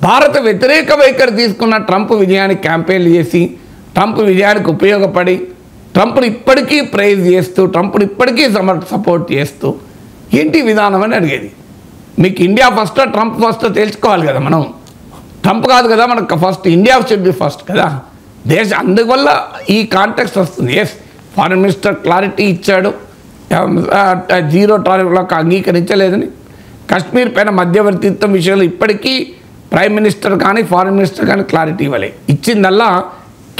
భారత వ్యతిరేక వైఖరి తీసుకున్న ట్రంప్ విజయానికి క్యాంపెయిన్లు చేసి, ట్రంప్ విజయానికి ఉపయోగపడి, ట్రంప్ను ఇప్పటికీ ప్రైజ్ చేస్తూ, ట్రంప్ను ఇప్పటికీ సపోర్ట్ చేస్తూ ఏంటి విధానం అని అడిగేది. మీకు ఇండియా ఫస్టో ట్రంప్ ఫస్టో తెలుసుకోవాలి కదా. మనం ట్రంప్ కాదు కదా, మనకు first India should be first కదా అందువల్ల ఈ కాంటెక్స్ట్ వస్తుంది. ఎస్, ఫారిన్ మినిస్టర్ క్లారిటీ ఇచ్చాడు, 0 టారిఫ్లకు అంగీకరించలేదని. కాశ్మీర్ పైన మధ్యవర్తిత్వం విషయంలో ఇప్పటికీ ప్రైమ్ మినిస్టర్ కానీ ఫారిన్ మినిస్టర్ కానీ క్లారిటీ ఇవ్వలే. ఇచ్చిందల్లా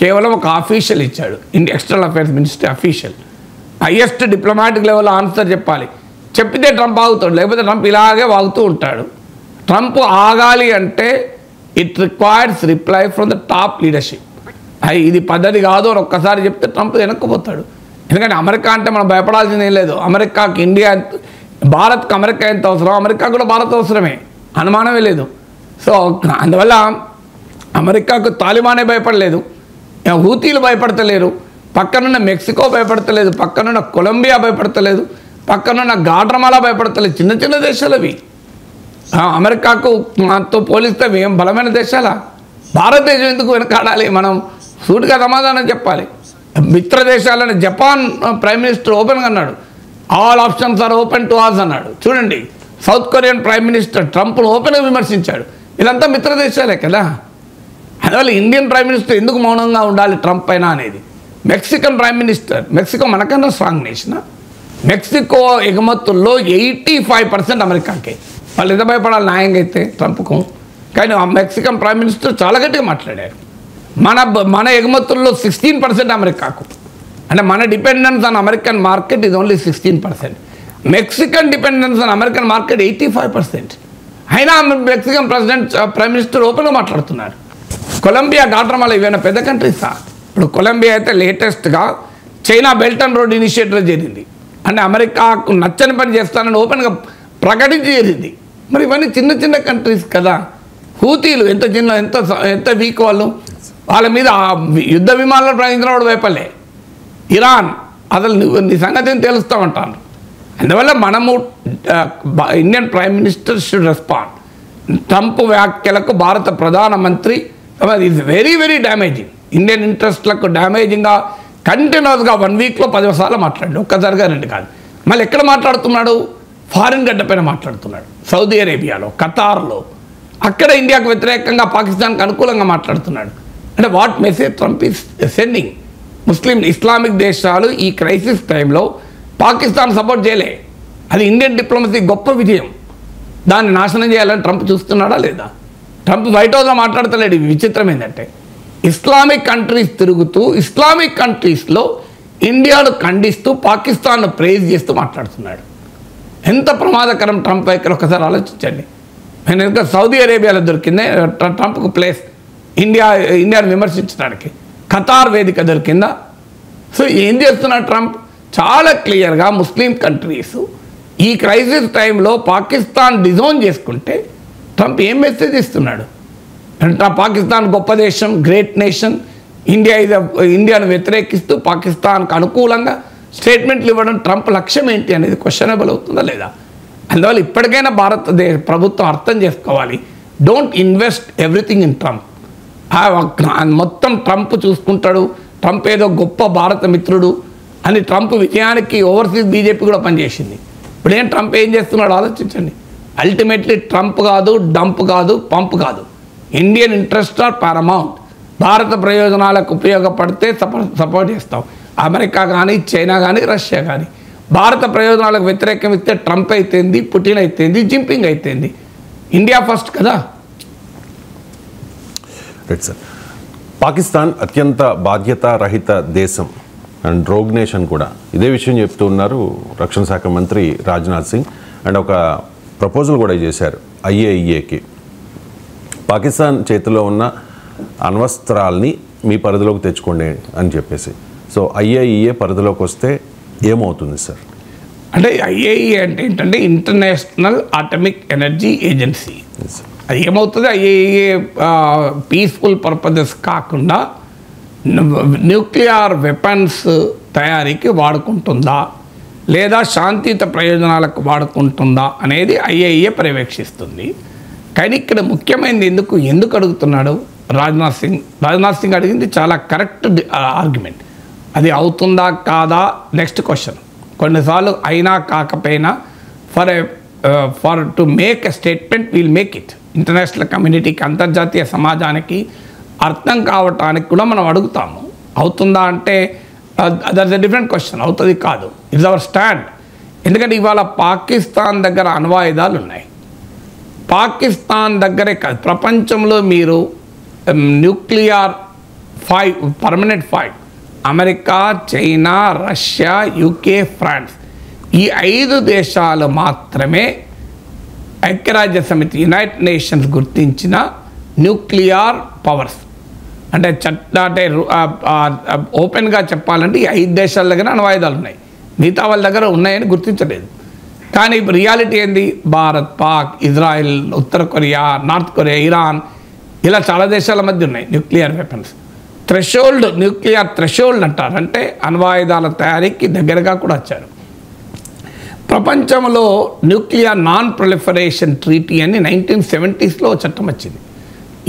కేవలం ఒక అఫీషియల్ ఇచ్చాడు, external affairs minister official. Highest diplomatic లెవెల్లో ఆన్సర్ చెప్పాలి, చెప్పితే ట్రంప్ ఆగుతాడు, లేకపోతే ట్రంప్ ఇలాగే వాగుతూ ఉంటాడు. ట్రంప్ ఆగాలి అంటే it requires reply from the top leadership. ఇది పద్ధతి కాదు అని ఒక్కసారి చెప్తే ట్రంప్ వెనక్కిపోతాడు. ఎందుకంటే అమెరికా అంటే మనం భయపడాల్సింది ఏం లేదు. అమెరికాకి ఇండియా, భారత్కి అమెరికా ఎంత అవసరం, అమెరికా కూడా భారత్ అవసరమే, అనుమానమే లేదు. సో అందువల్ల అమెరికాకు తాలిబానే భయపడలేదు, హూతీలు భయపడతలేరు, పక్కనున్న మెక్సికో భయపడతలేదు, పక్కనున్న కొలంబియా భయపడతలేదు, పక్కనున్న గాడ్రమాలా భయపడతలేదు. చిన్న చిన్న దేశాలు అవి. అమెరికాకు మనతో పోలిస్తే ఏం బలమైన దేశాలా? భారతదేశం ఎందుకు వెనకాడాలి? మనం సూటిగా సమాధానం చెప్పాలి. మిత్ర దేశాలని జపాన్ ప్రైమ్ మినిస్టర్ ఓపెన్గా అన్నాడు, all options are open to us అన్నాడు. చూడండి, సౌత్ కొరియన్ ప్రైమ్ మినిస్టర్ ట్రంప్ను ఓపెన్గా విమర్శించాడు. ఇదంతా మిత్ర దేశాలే కదా. అందువల్ల ఇండియన్ ప్రైమ్ మినిస్టర్ ఎందుకు మౌనంగా ఉండాలి ట్రంప్ పైన అనేది. మెక్సికన్ ప్రైమ్ మినిస్టర్, మెక్సికో మనకన్నా స్ట్రాంగ్ నేషన్, మెక్సికో ఎగుమతుల్లో 85% అమెరికాకే. వాళ్ళు ఎంత భయపడాలి న్యాయంగా అయితే ట్రంప్కు. కానీ ఆ మెక్సికన్ ప్రైమ్ మినిస్టర్ చాలా గట్టిగా మాట్లాడారు. మన ఎగుమతుల్లో 16% అమెరికాకు. అంటే మన డిపెండెన్స్ ఆన్ అమెరికన్ మార్కెట్ ఇది only 16%. Mexican dependence on American market 85%. అయినా మెక్సికన్ ప్రైమ్ మినిస్టర్ ఓపెన్గా మాట్లాడుతున్నారు. కొలంబియా, గాట్రమాలా ఇవైనా పెద్ద కంట్రీసా? ఇప్పుడు కొలంబియా అయితే లేటెస్ట్గా China belt and road initiative జరిగింది. అంటే అమెరికాకు నచ్చని పని చేస్తానని ఓపెన్గా ప్రకటించి జరిగింది. మరి ఇవన్నీ చిన్న చిన్న కంట్రీస్ కదా. హూతీలు ఎంత వీక్ వాళ్ళు, వాళ్ళ మీద యుద్ధ విమానాలు ప్రయోగించిన వాడు వైపలే. ఇరాన్ అసలు నీ సంగతి ఏం తెలుస్తూ ఉంటాను. అందువల్ల మనము Indian prime minister should respond. Trump వ్యాఖ్యలకు భారత ప్రధానమంత్రి is very very damaging, Indian ఇంట్రెస్ట్లకు డ్యామేజింగ్గా కంటిన్యూస్గా 1 వీక్లో 10 సార్లు మాట్లాడాడు. ఒక్కసారిగా 2 కాదు. మళ్ళీ ఎక్కడ మాట్లాడుతున్నాడు? ఫారిన్ గడ్డ పైన మాట్లాడుతున్నాడు. సౌదీ అరేబియాలో, ఖతార్లో, అక్కడ ఇండియాకు వ్యతిరేకంగా పాకిస్తాన్కి అనుకూలంగా మాట్లాడుతున్నాడు. అంటే what message Trump is sending? Islamic దేశాలు ఈ క్రైసిస్ టైంలో పాకిస్తాన్ సపోర్ట్ చేయలే. అది ఇండియన్ డిప్లొమసీ గొప్ప విజయం. దాన్ని నాశనం చేయాలని ట్రంప్ చూస్తున్నాడా లేదా? ట్రంప్ వైట్ హౌస్లో మాట్లాడతలేడు. విచిత్రం ఏంటంటే ఇస్లామిక్ కంట్రీస్ తిరుగుతూ ఇస్లామిక్ కంట్రీస్లో ఇండియాను ఖండిస్తూ పాకిస్తాన్ను ప్రైజ్ చేస్తూ మాట్లాడుతున్నాడు. ఎంత ప్రమాదకరం ట్రంప్ వైఖరి ఒకసారి ఆలోచించండి. నేను ఇంకా సౌదీ అరేబియాలో దొరికిందే ట్రంప్కు ప్లేస్ ఇండియాను విమర్శించడానికి. ఖతార్ వేదిక దొరికిందా? సో ఏం చేస్తున్నాడు ట్రంప్? చాలా క్లియర్గా ముస్లిం కంట్రీస్ ఈ క్రైసిస్ టైంలో పాకిస్తాన్ డిజోన్ చేసుకుంటే ట్రంప్ ఏం మెసేజ్ ఇస్తున్నాడు అంటే పాకిస్తాన్ గొప్ప దేశం, గ్రేట్ నేషన్, ఇండియాను వ్యతిరేకిస్తూ పాకిస్తాన్కు అనుకూలంగా స్టేట్మెంట్లు ఇవ్వడం ట్రంప్ లక్ష్యం ఏంటి అనేది క్వశ్చనబుల్ అవుతుందా లేదా? అందువల్ల ఇప్పటికైనా భారతదేశ ప్రభుత్వం అర్థం చేసుకోవాలి. Don't invest everything in Trump. మొత్తం ట్రంప్ చూసుకుంటాడు, ట్రంప్ ఏదో గొప్ప భారత మిత్రుడు అని ట్రంప్ విజయానికి ఓవర్సీస్ బీజేపీ కూడా పనిచేసింది. ఇప్పుడేం ట్రంప్ ఏం చేస్తున్నాడు ఆలోచించండి. అల్టిమేట్లీ ట్రంప్ కాదు, డంప్ కాదు, పంప్ కాదు. Indian interest are paramount. భారత ప్రయోజనాలకు ఉపయోగపడితే సపోర్ట్ చేస్తాం. అమెరికా కానీ, చైనా కానీ, రష్యా కానీ. భారత ప్రయోజనాలకు వ్యతిరేకం ఇస్తే ట్రంప్ అయితేంది, పుటిన్ అయితేంది, జింపింగ్ అయితేంది. ఇండియా ఫస్ట్ కదా. Right sir. పాకిస్తాన్ అత్యంత బాధ్యతారహిత దేశం అండ్ రోగ్ నేషన్ కూడా. ఇదే విషయం చెప్తూ ఉన్నారు రక్షణ శాఖ మంత్రి రాజ్నాథ్ సింగ్. అండ్ ఒక ప్రపోజల్ కూడా చేశారు IAEAకి. పాకిస్తాన్ చేతిలో ఉన్న అణ్వస్త్రాల్ని మీ పరిధిలోకి తెచ్చుకోండి అని చెప్పేసి. సో IAEA పరిధిలోకి వస్తే ఏమవుతుంది సార్? అంటే IAEA అంటే ఏంటంటే ఇంటర్నేషనల్ అటామిక్ ఎనర్జీ ఏజెన్సీ. అది ఏమవుతుంది? IAEA పీస్ఫుల్ పర్పసెస్ కాకుండా న్యూక్లియర్ వెపన్స్ తయారీకి వాడుకుంటుందా లేదా శాంతియుత ప్రయోజనాలకు వాడుకుంటుందా అనేది IAEA పర్యవేక్షిస్తుంది. కానీ ఇక్కడ ముఖ్యమైనది ఎందుకు అడుగుతున్నాడు రాజ్నాథ్ సింగ్ అడిగింది చాలా కరెక్ట్ ఆర్గ్యుమెంట్. అది అవుతుందా కాదా నెక్స్ట్ క్వశ్చన్. కొన్నిసార్లు అయినా కాకపోయినా for to make a statement will make it. International కమ్యూనిటీకి, అంతర్జాతీయ సమాజానికి అర్థం కావటానికి కూడా మనం అడుగుతాము. అవుతుందా అంటే దట్స్ ఎ డిఫరెంట్ క్వశ్చన్. అవుతుంది కాదు, ఇట్స్ అవర్ స్టాండ్. ఎందుకంటే ఇవాళ పాకిస్తాన్ దగ్గర అణ్వాయుధాలు ఉన్నాయి. పాకిస్తాన్ దగ్గరే కాదు, ప్రపంచంలో మీరు nuclear 5 permanent 5 America, China, Russia, UK, France ఈ 5 దేశాలు మాత్రమే ఐక్యరాజ్య సమితి యునైటెడ్ నేషన్స్ గుర్తించిన న్యూక్లియర్ పవర్స్. అంటే ఓపెన్గా చెప్పాలంటే ఈ 5 దేశాల దగ్గర అణ్వాయుధాలు ఉన్నాయి. మిగతా వాళ్ళ దగ్గర ఉన్నాయని గుర్తించలేదు. కానీ రియాలిటీ ఏంది? భారత్, పాక్, ఇజ్రాయెల్, ఉత్తర కొరియా, నార్త్ కొరియా, ఇరాన్ ఇలా చాలా దేశాల మధ్య ఉన్నాయి న్యూక్లియర్ వెపన్స్. న్యూక్లియర్ థ్రెషోల్డ్ అంటారు. అంటే అణ్వాయుధాల తయారీకి దగ్గరగా కూడా వచ్చారు. ప్రపంచంలో న్యూక్లియర్ నాన్ ప్రొలిఫరేషన్ ట్రీటీ అని 1970sలో చట్టం వచ్చింది.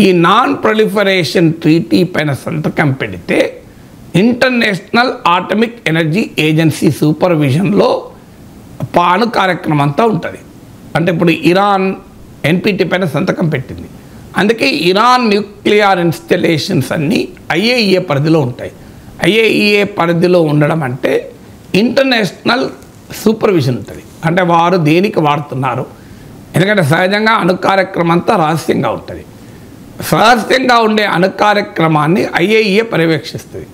ఈ నాన్ ప్రొలిఫరేషన్ ట్రీటీ పైన సంతకం పెడితే ఇంటర్నేషనల్ అటామిక్ ఎనర్జీ ఏజెన్సీ సూపర్విజన్లో అణు కార్యక్రమం అంతా ఉంటుంది. అంటే ఇప్పుడు ఇరాన్ NPT పైన సంతకం పెట్టింది. అందుకే ఇరాన్ న్యూక్లియర్ ఇన్స్టలేషన్స్ అన్నీ IAEA పరిధిలో ఉంటాయి. IAEA పరిధిలో ఉండడం అంటే ఇంటర్నేషనల్ సూపర్విజన్ ఉంటుంది. అంటే వారు దేనికి వాడుతున్నారు, ఎందుకంటే సహజంగా అణు కార్యక్రమం అంతా రహస్యంగా ఉంటుంది. రహస్యంగా ఉండే అణు కార్యక్రమాన్ని IAEA పర్యవేక్షిస్తుంది.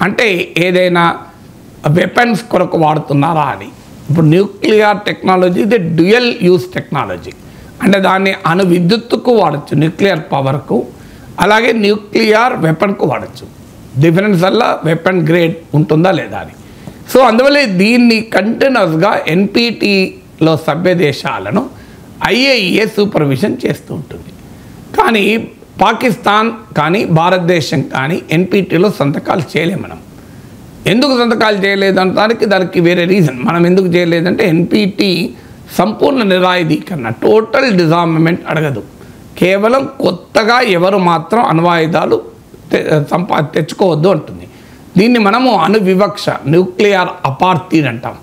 అంటే ఏదైనా వెపన్స్ కొరకు వాడుతున్నారా అని. ఇప్పుడు న్యూక్లియర్ టెక్నాలజీ ఇది డ్యూయల్ యూస్ టెక్నాలజీ, అంటే దాన్ని అణు విద్యుత్తుకు వాడచ్చు, న్యూక్లియర్ పవర్కు, అలాగే న్యూక్లియర్ వెపన్కు వాడచ్చు. డిఫరెన్స్ వల్ల వెపన్ గ్రేడ్ ఉంటుందా లేదా అని. సో అందువల్ల దీన్ని కంటిన్యూస్గా NPTలో సభ్య దేశాలను IAEA సూపర్విజన్ చేస్తూ ఉంటుంది. కానీ పాకిస్తాన్ కానీ భారతదేశం కానీ NPTలో సంతకాలు చేయలేము. మనం ఎందుకు సంతకాలు చేయలేదంటానికి దానికి వేరే రీజన్. మనం ఎందుకు చేయలేదంటే NPT సంపూర్ణ నిరాయుధీకరణ, టోటల్ డిజార్మమెంట్ అడగదు. కేవలం కొత్తగా ఎవరు మాత్రం అణ్వాయుధాలు తెచ్చుకోవద్దు అంటుంది. దీన్ని మనము అణువివక్ష, న్యూక్లియర్ అపార్థీడ్ అంటాం.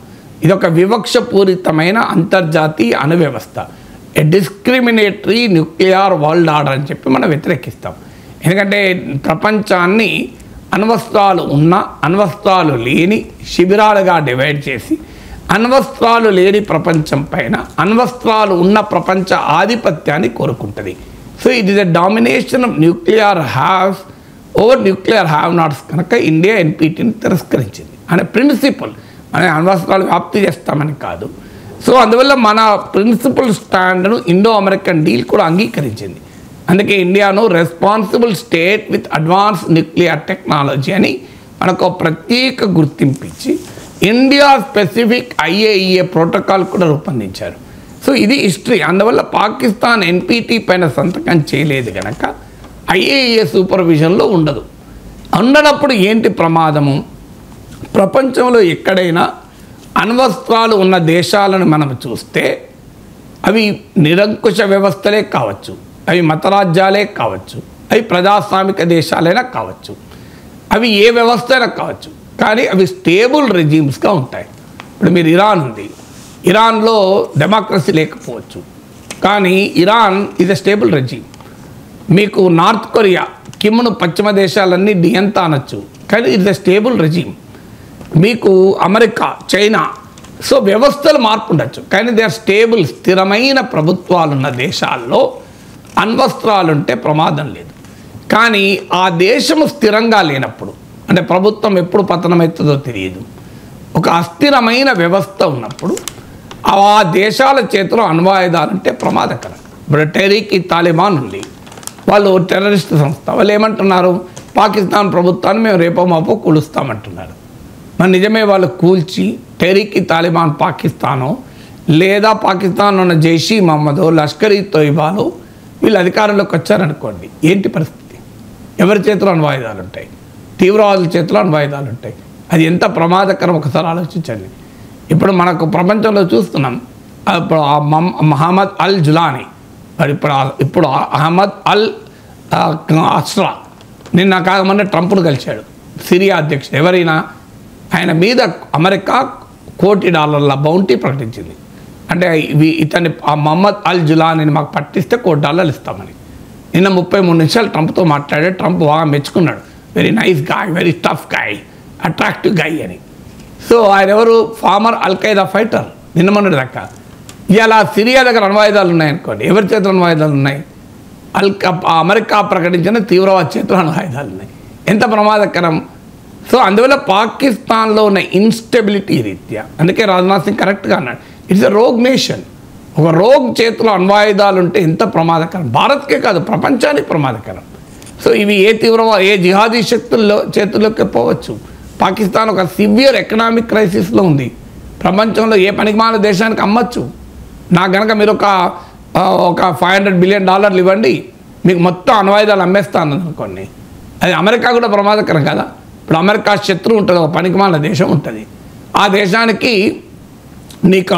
ఇదొక వివక్షపూరితమైన అంతర్జాతీయ అణు వ్యవస్థ, ఏ డిస్క్రిమినేటరీ న్యూక్లియర్ వరల్డ్ ఆర్డర్ అని చెప్పి మనం వ్యతిరేకిస్తాం. ఎందుకంటే ప్రపంచాన్ని అణ్వస్త్రాలు ఉన్న అణ్వస్త్రాలు లేని శిబిరాలుగా డివైడ్ చేసి అణ్వస్త్రాలు లేని ప్రపంచం పైన అణ్వస్త్రాలు ఉన్న ప్రపంచ ఆధిపత్యాన్ని కోరుకుంటుంది. So it is a domination of nuclear haves over nuclear have nots కనుక ఇండియా NPTని తిరస్కరించింది అనే ప్రిన్సిపల్. మన అణ్వస్త్రాలు వ్యాప్తి చేస్తామని కాదు. సో అందువల్ల మన ప్రిన్సిపల్ స్టాండ్ను ఇండో అమెరికన్ డీల్ కూడా అంగీకరించింది. అందుకే ఇండియాను responsible state with advance nuclear technology అని మనకు ప్రత్యేక గుర్తింపించి ఇండియా స్పెసిఫిక్ IAEA ప్రోటోకాల్ కూడా రూపొందించారు. సో ఇది హిస్టరీ. అందువల్ల పాకిస్తాన్ NPT పైన సంతకం చేయలేదు కనుక IAEA సూపర్విజన్లో ఉండదు. ఉండనప్పుడు ఏంటి ప్రమాదము? ప్రపంచంలో ఎక్కడైనా అణ్వస్త్రాలు ఉన్న దేశాలను మనం చూస్తే అవి నిరంకుశ వ్యవస్థలే కావచ్చు, అవి మతరాజ్యాలే కావచ్చు, అవి ప్రజాస్వామిక దేశాలైనా కావచ్చు, అవి ఏ వ్యవస్థ అయినా కావచ్చు, కానీ అవి స్టేబుల్ రెజీమ్స్గా ఉంటాయి. ఇప్పుడు మీరు ఇరాన్ ఉంది, ఇరాన్లో డెమోక్రసీ లేకపోవచ్చు, కానీ ఇరాన్ ఇది స్టేబుల్ రెజీమ్. మీకు నార్త్ కొరియా, కిమ్ను పశ్చిమ దేశాలన్నీ డియంతా అనొచ్చు, కానీ ఇది స్టేబుల్ రెజీమ్. మీకు అమెరికా, చైనా, సో వ్యవస్థలు మార్పు ఉండొచ్చు, కానీ దే ఆర్ స్టేబుల్, స్థిరమైన ప్రభుత్వాలు ఉన్న దేశాల్లో అణ్వస్త్రాలుంటే ప్రమాదం లేదు. కానీ ఆ దేశము స్థిరంగా లేనప్పుడు, అంటే ప్రభుత్వం ఎప్పుడు పతనమవుతుందో తెలియదు, ఒక అస్థిరమైన వ్యవస్థ ఉన్నప్పుడు ఆ దేశాల చేతిలో అణ్వాయుధాలంటే ప్రమాదకరం. ఇప్పుడు టెహ్రీక్ ఈ తాలిబాన్ ఉంది, వాళ్ళు టెర్రరిస్ట్ సంస్థ. వాళ్ళు ఏమంటున్నారు? పాకిస్తాన్ ప్రభుత్వాన్ని మేము రేపో మాపో కూలుస్తామంటున్నారు. మరి నిజమే వాళ్ళు కూల్చి టెహ్రీక్ ఈ తాలిబాన్ పాకిస్తానో లేదా పాకిస్తాన్లో ఉన్న జైషీ మహమ్మదో లష్కర్ ఈ తోయిబాలో వీళ్ళు అధికారంలోకి వచ్చారనుకోండి, ఏంటి పరిస్థితి? ఎవరి చేతిలో అణ్వాయుధాలు ఉంటాయి? తీవ్రవాదుల చేతిలో అణ్వాయుధాలు ఉంటాయి. అది ఎంత ప్రమాదకరం ఒకసారి ఆలోచించండి. ఇప్పుడు మనకు ప్రపంచంలో చూస్తున్నాం, ఇప్పుడు మహమ్మద్ అల్ జులానీ, మరి ఇప్పుడు అహ్మద్ అల్ అస్రా నిన్న కాకముందే ట్రంప్ను కలిశాడు, సిరియా అధ్యక్షుడు. ఎవరైనా ఆయన మీద అమెరికా $1 కోటి బౌంటీ ప్రకటించింది. అంటే ఇతన్ని మహమ్మద్ అల్ జులానీని మాకు పట్టిస్తే $1 కోటి ఇస్తామని. నిన్న 33 నిమిషాలు ట్రంప్తో మాట్లాడాడు. ట్రంప్ బాగా మెచ్చుకున్నాడు, very nice guy, very tough guy, attractive guy అని. సో ఆయన ఎవరు? Former Al-Qaeda fighter. నిన్న మొన్నటి దాకా. ఇలా సిరియా దగ్గర అణ్వాయుధాలు ఉన్నాయనుకోండి, ఎవరి చేతులు అణ్వాయుధాలు ఉన్నాయి? అమెరికా ప్రకటించిన తీవ్రవాద చేతులు అణ్వాయుధాలు ఉన్నాయి. ఎంత ప్రమాదకరం! సో అందువల్ల పాకిస్తాన్లో ఉన్న ఇన్స్టెబిలిటీ రీత్యా, అందుకే రాజ్నాథ్ సింగ్ కరెక్ట్గా అన్నాడు, ఇట్స్ ఎ రోగ్ నేషన్. ఒక రోగ్ చేతిలో అణ్వాయుధాలు ఉంటే ఎంత ప్రమాదకరం! భారత్కే కాదు, ప్రపంచానికి ప్రమాదకరం. సో ఇవి ఏ జిహాదీ శక్తుల్లో చేతుల్లోకి పోవచ్చు. పాకిస్తాన్ ఒక సివియర్ ఎకనామిక్ క్రైసిస్లో ఉంది. ప్రపంచంలో ఏ పనికిమాల దేశానికి అమ్మచ్చు. నాకు కనుక మీరు ఒక $500 బిలియన్ ఇవ్వండి, మీకు మొత్తం అణ్వాయుధాలు అమ్మేస్తాను అనుకోండి, అది అమెరికా కూడా ప్రమాదకరం కదా. ఇప్పుడు అమెరికా శత్రువు ఉంటుంది, ఒక పనికిమాల దేశం ఉంటుంది. ఆ దేశానికి నీకు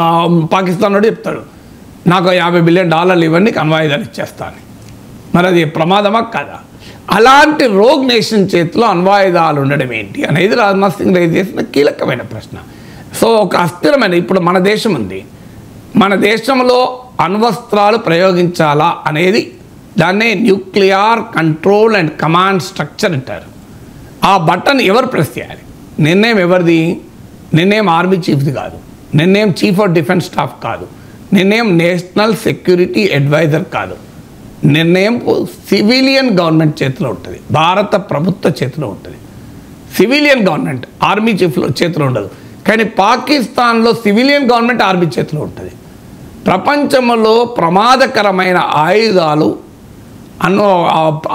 పాకిస్తాన్ వాడు చెప్తాడు, నాకు $50 బిలియన్ ఇవ్వండి, నీకు అణ్వాయుధాలు ఇచ్చేస్తాను. మరి అది ప్రమాదమా కాదా? అలాంటి రోగ్ నేషన్ చేతిలో అణ్వాయుధాలు ఉండడం ఏంటి అనేది రాజ్నాథ్ సింగ్ రైజ్ చేసిన కీలకమైన ప్రశ్న. సో ఒక అస్థిరమైన, ఇప్పుడు మన దేశం ఉంది, మన దేశంలో అణ్వస్త్రాలు ప్రయోగించాలా అనేది దాన్నే nuclear control and command structure అంటారు. ఆ బటన్ ఎవరు ప్రెస్ చేయాలి? నిర్ణయం ఎవరిది? నిర్ణయం ఆర్మీ చీఫ్ది కాదు, నిర్ణయం చీఫ్ ఆఫ్ డిఫెన్స్ స్టాఫ్ కాదు, నిర్ణయం నేషనల్ సెక్యూరిటీ అడ్వైజర్ కాదు. నిర్ణయం సివిలియన్ గవర్నమెంట్ చేతిలో ఉంటుంది, భారత ప్రభుత్వ చేతిలో ఉంటుంది. సివిలియన్ గవర్నమెంట్ ఆర్మీ చీఫ్లో చేతిలో ఉండదు. కానీ పాకిస్తాన్లో సివిలియన్ గవర్నమెంట్ ఆర్మీ చేతిలో ఉంటుంది. ప్రపంచంలో ప్రమాదకరమైన ఆయుధాలు